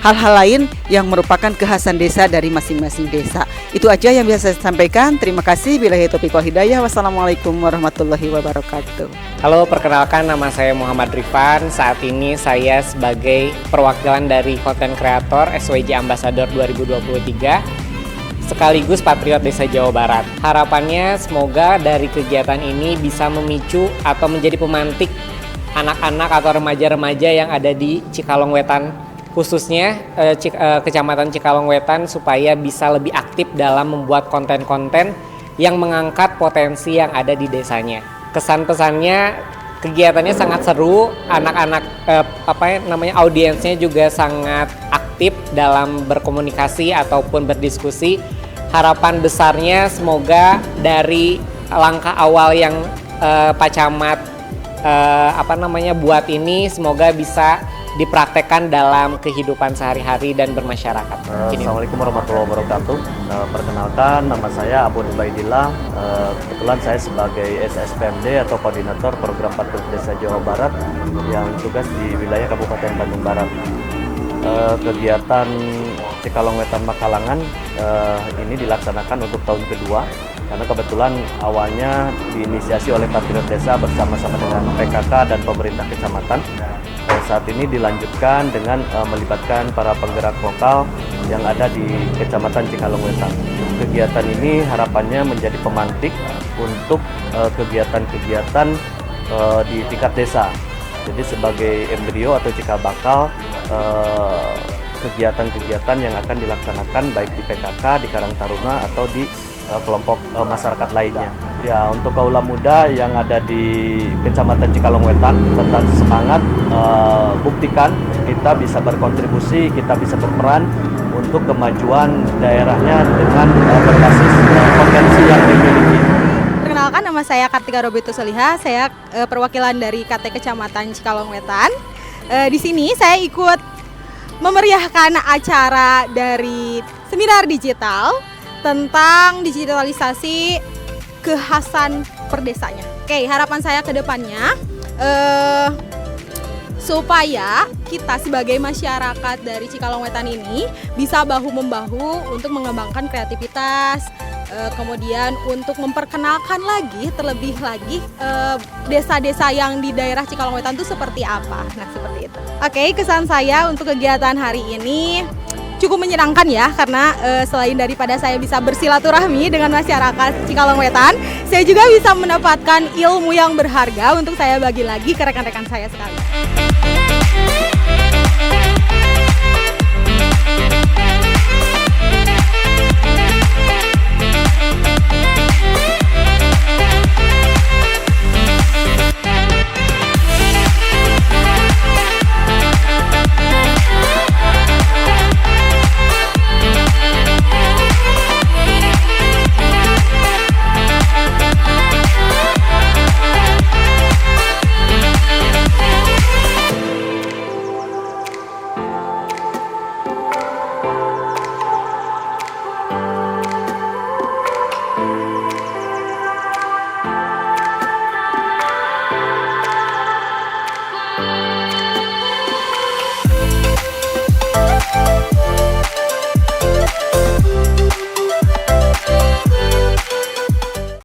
Speaker 4: hal-hal lain yang merupakan kekhasan desa dari masing-masing desa. Itu aja yang bisa saya sampaikan. Terima kasih. Billahi taufiq wal hidayah. Wassalamualaikum warahmatullahi wabarakatuh.
Speaker 2: Halo, perkenalkan nama saya Muhammad Rifan. Saat ini saya sebagai perwakilan dari konten kreator SWJ Ambassador 2023 sekaligus Patriot Desa Jawa Barat. Harapannya semoga dari kegiatan ini bisa memicu atau menjadi pemantik anak-anak atau remaja-remaja yang ada di Cikalongwetan, khususnya Kecamatan Cikalongwetan, supaya bisa lebih aktif dalam membuat konten-konten yang mengangkat potensi yang ada di desanya. Kesan-pesannya kegiatannya sangat seru, anak-anak audiensnya juga sangat aktif dalam berkomunikasi ataupun berdiskusi. Harapan besarnya semoga dari langkah awal yang Pak Camat buat ini semoga bisa dipraktekkan dalam kehidupan sehari-hari dan bermasyarakat.
Speaker 5: Assalamualaikum warahmatullahi wabarakatuh. Perkenalkan, nama saya Abu Ubaidillah. Kebetulan saya sebagai SSPMD atau Koordinator Program Patriot Desa Jawa Barat yang tugas di wilayah Kabupaten Bandung Barat. Kegiatan Cikalongwetan Makalangan ini dilaksanakan untuk tahun kedua, karena kebetulan awalnya diinisiasi oleh Patriot Desa bersama-sama dengan PKK dan pemerintah kecamatan. Saat ini dilanjutkan dengan melibatkan para penggerak lokal yang ada di Kecamatan Cikalongwetan. Kegiatan ini harapannya menjadi pemantik untuk kegiatan-kegiatan di tingkat desa. Jadi sebagai embrio atau cikal bakal kegiatan-kegiatan yang akan dilaksanakan baik di PKK, di Karang Taruna atau di kelompok masyarakat lainnya. Ya, untuk kaula muda yang ada di Kecamatan Cikalongwetan, tetap semangat, buktikan kita bisa berkontribusi, kita bisa berperan untuk kemajuan daerahnya dengan berbasis potensi yang dimiliki.
Speaker 6: Perkenalkan, nama saya Kartika Roberto Soliha, saya perwakilan dari KT Kecamatan Cikalongwetan. Di sini saya ikut memeriahkan acara dari seminar digital tentang digitalisasi kekhasan perdesanya. Oke, harapan saya ke depannya supaya kita sebagai masyarakat dari Cikalongwetan ini bisa bahu-membahu untuk mengembangkan kreativitas, kemudian untuk memperkenalkan lagi terlebih lagi desa-desa yang di daerah Cikalongwetan itu seperti apa. Nah, seperti itu. Oke, kesan saya untuk kegiatan hari ini cukup menyenangkan ya, karena selain daripada saya bisa bersilaturahmi dengan masyarakat Cikalongwetan, saya juga bisa mendapatkan ilmu yang berharga untuk saya bagi lagi ke rekan-rekan saya sekalian.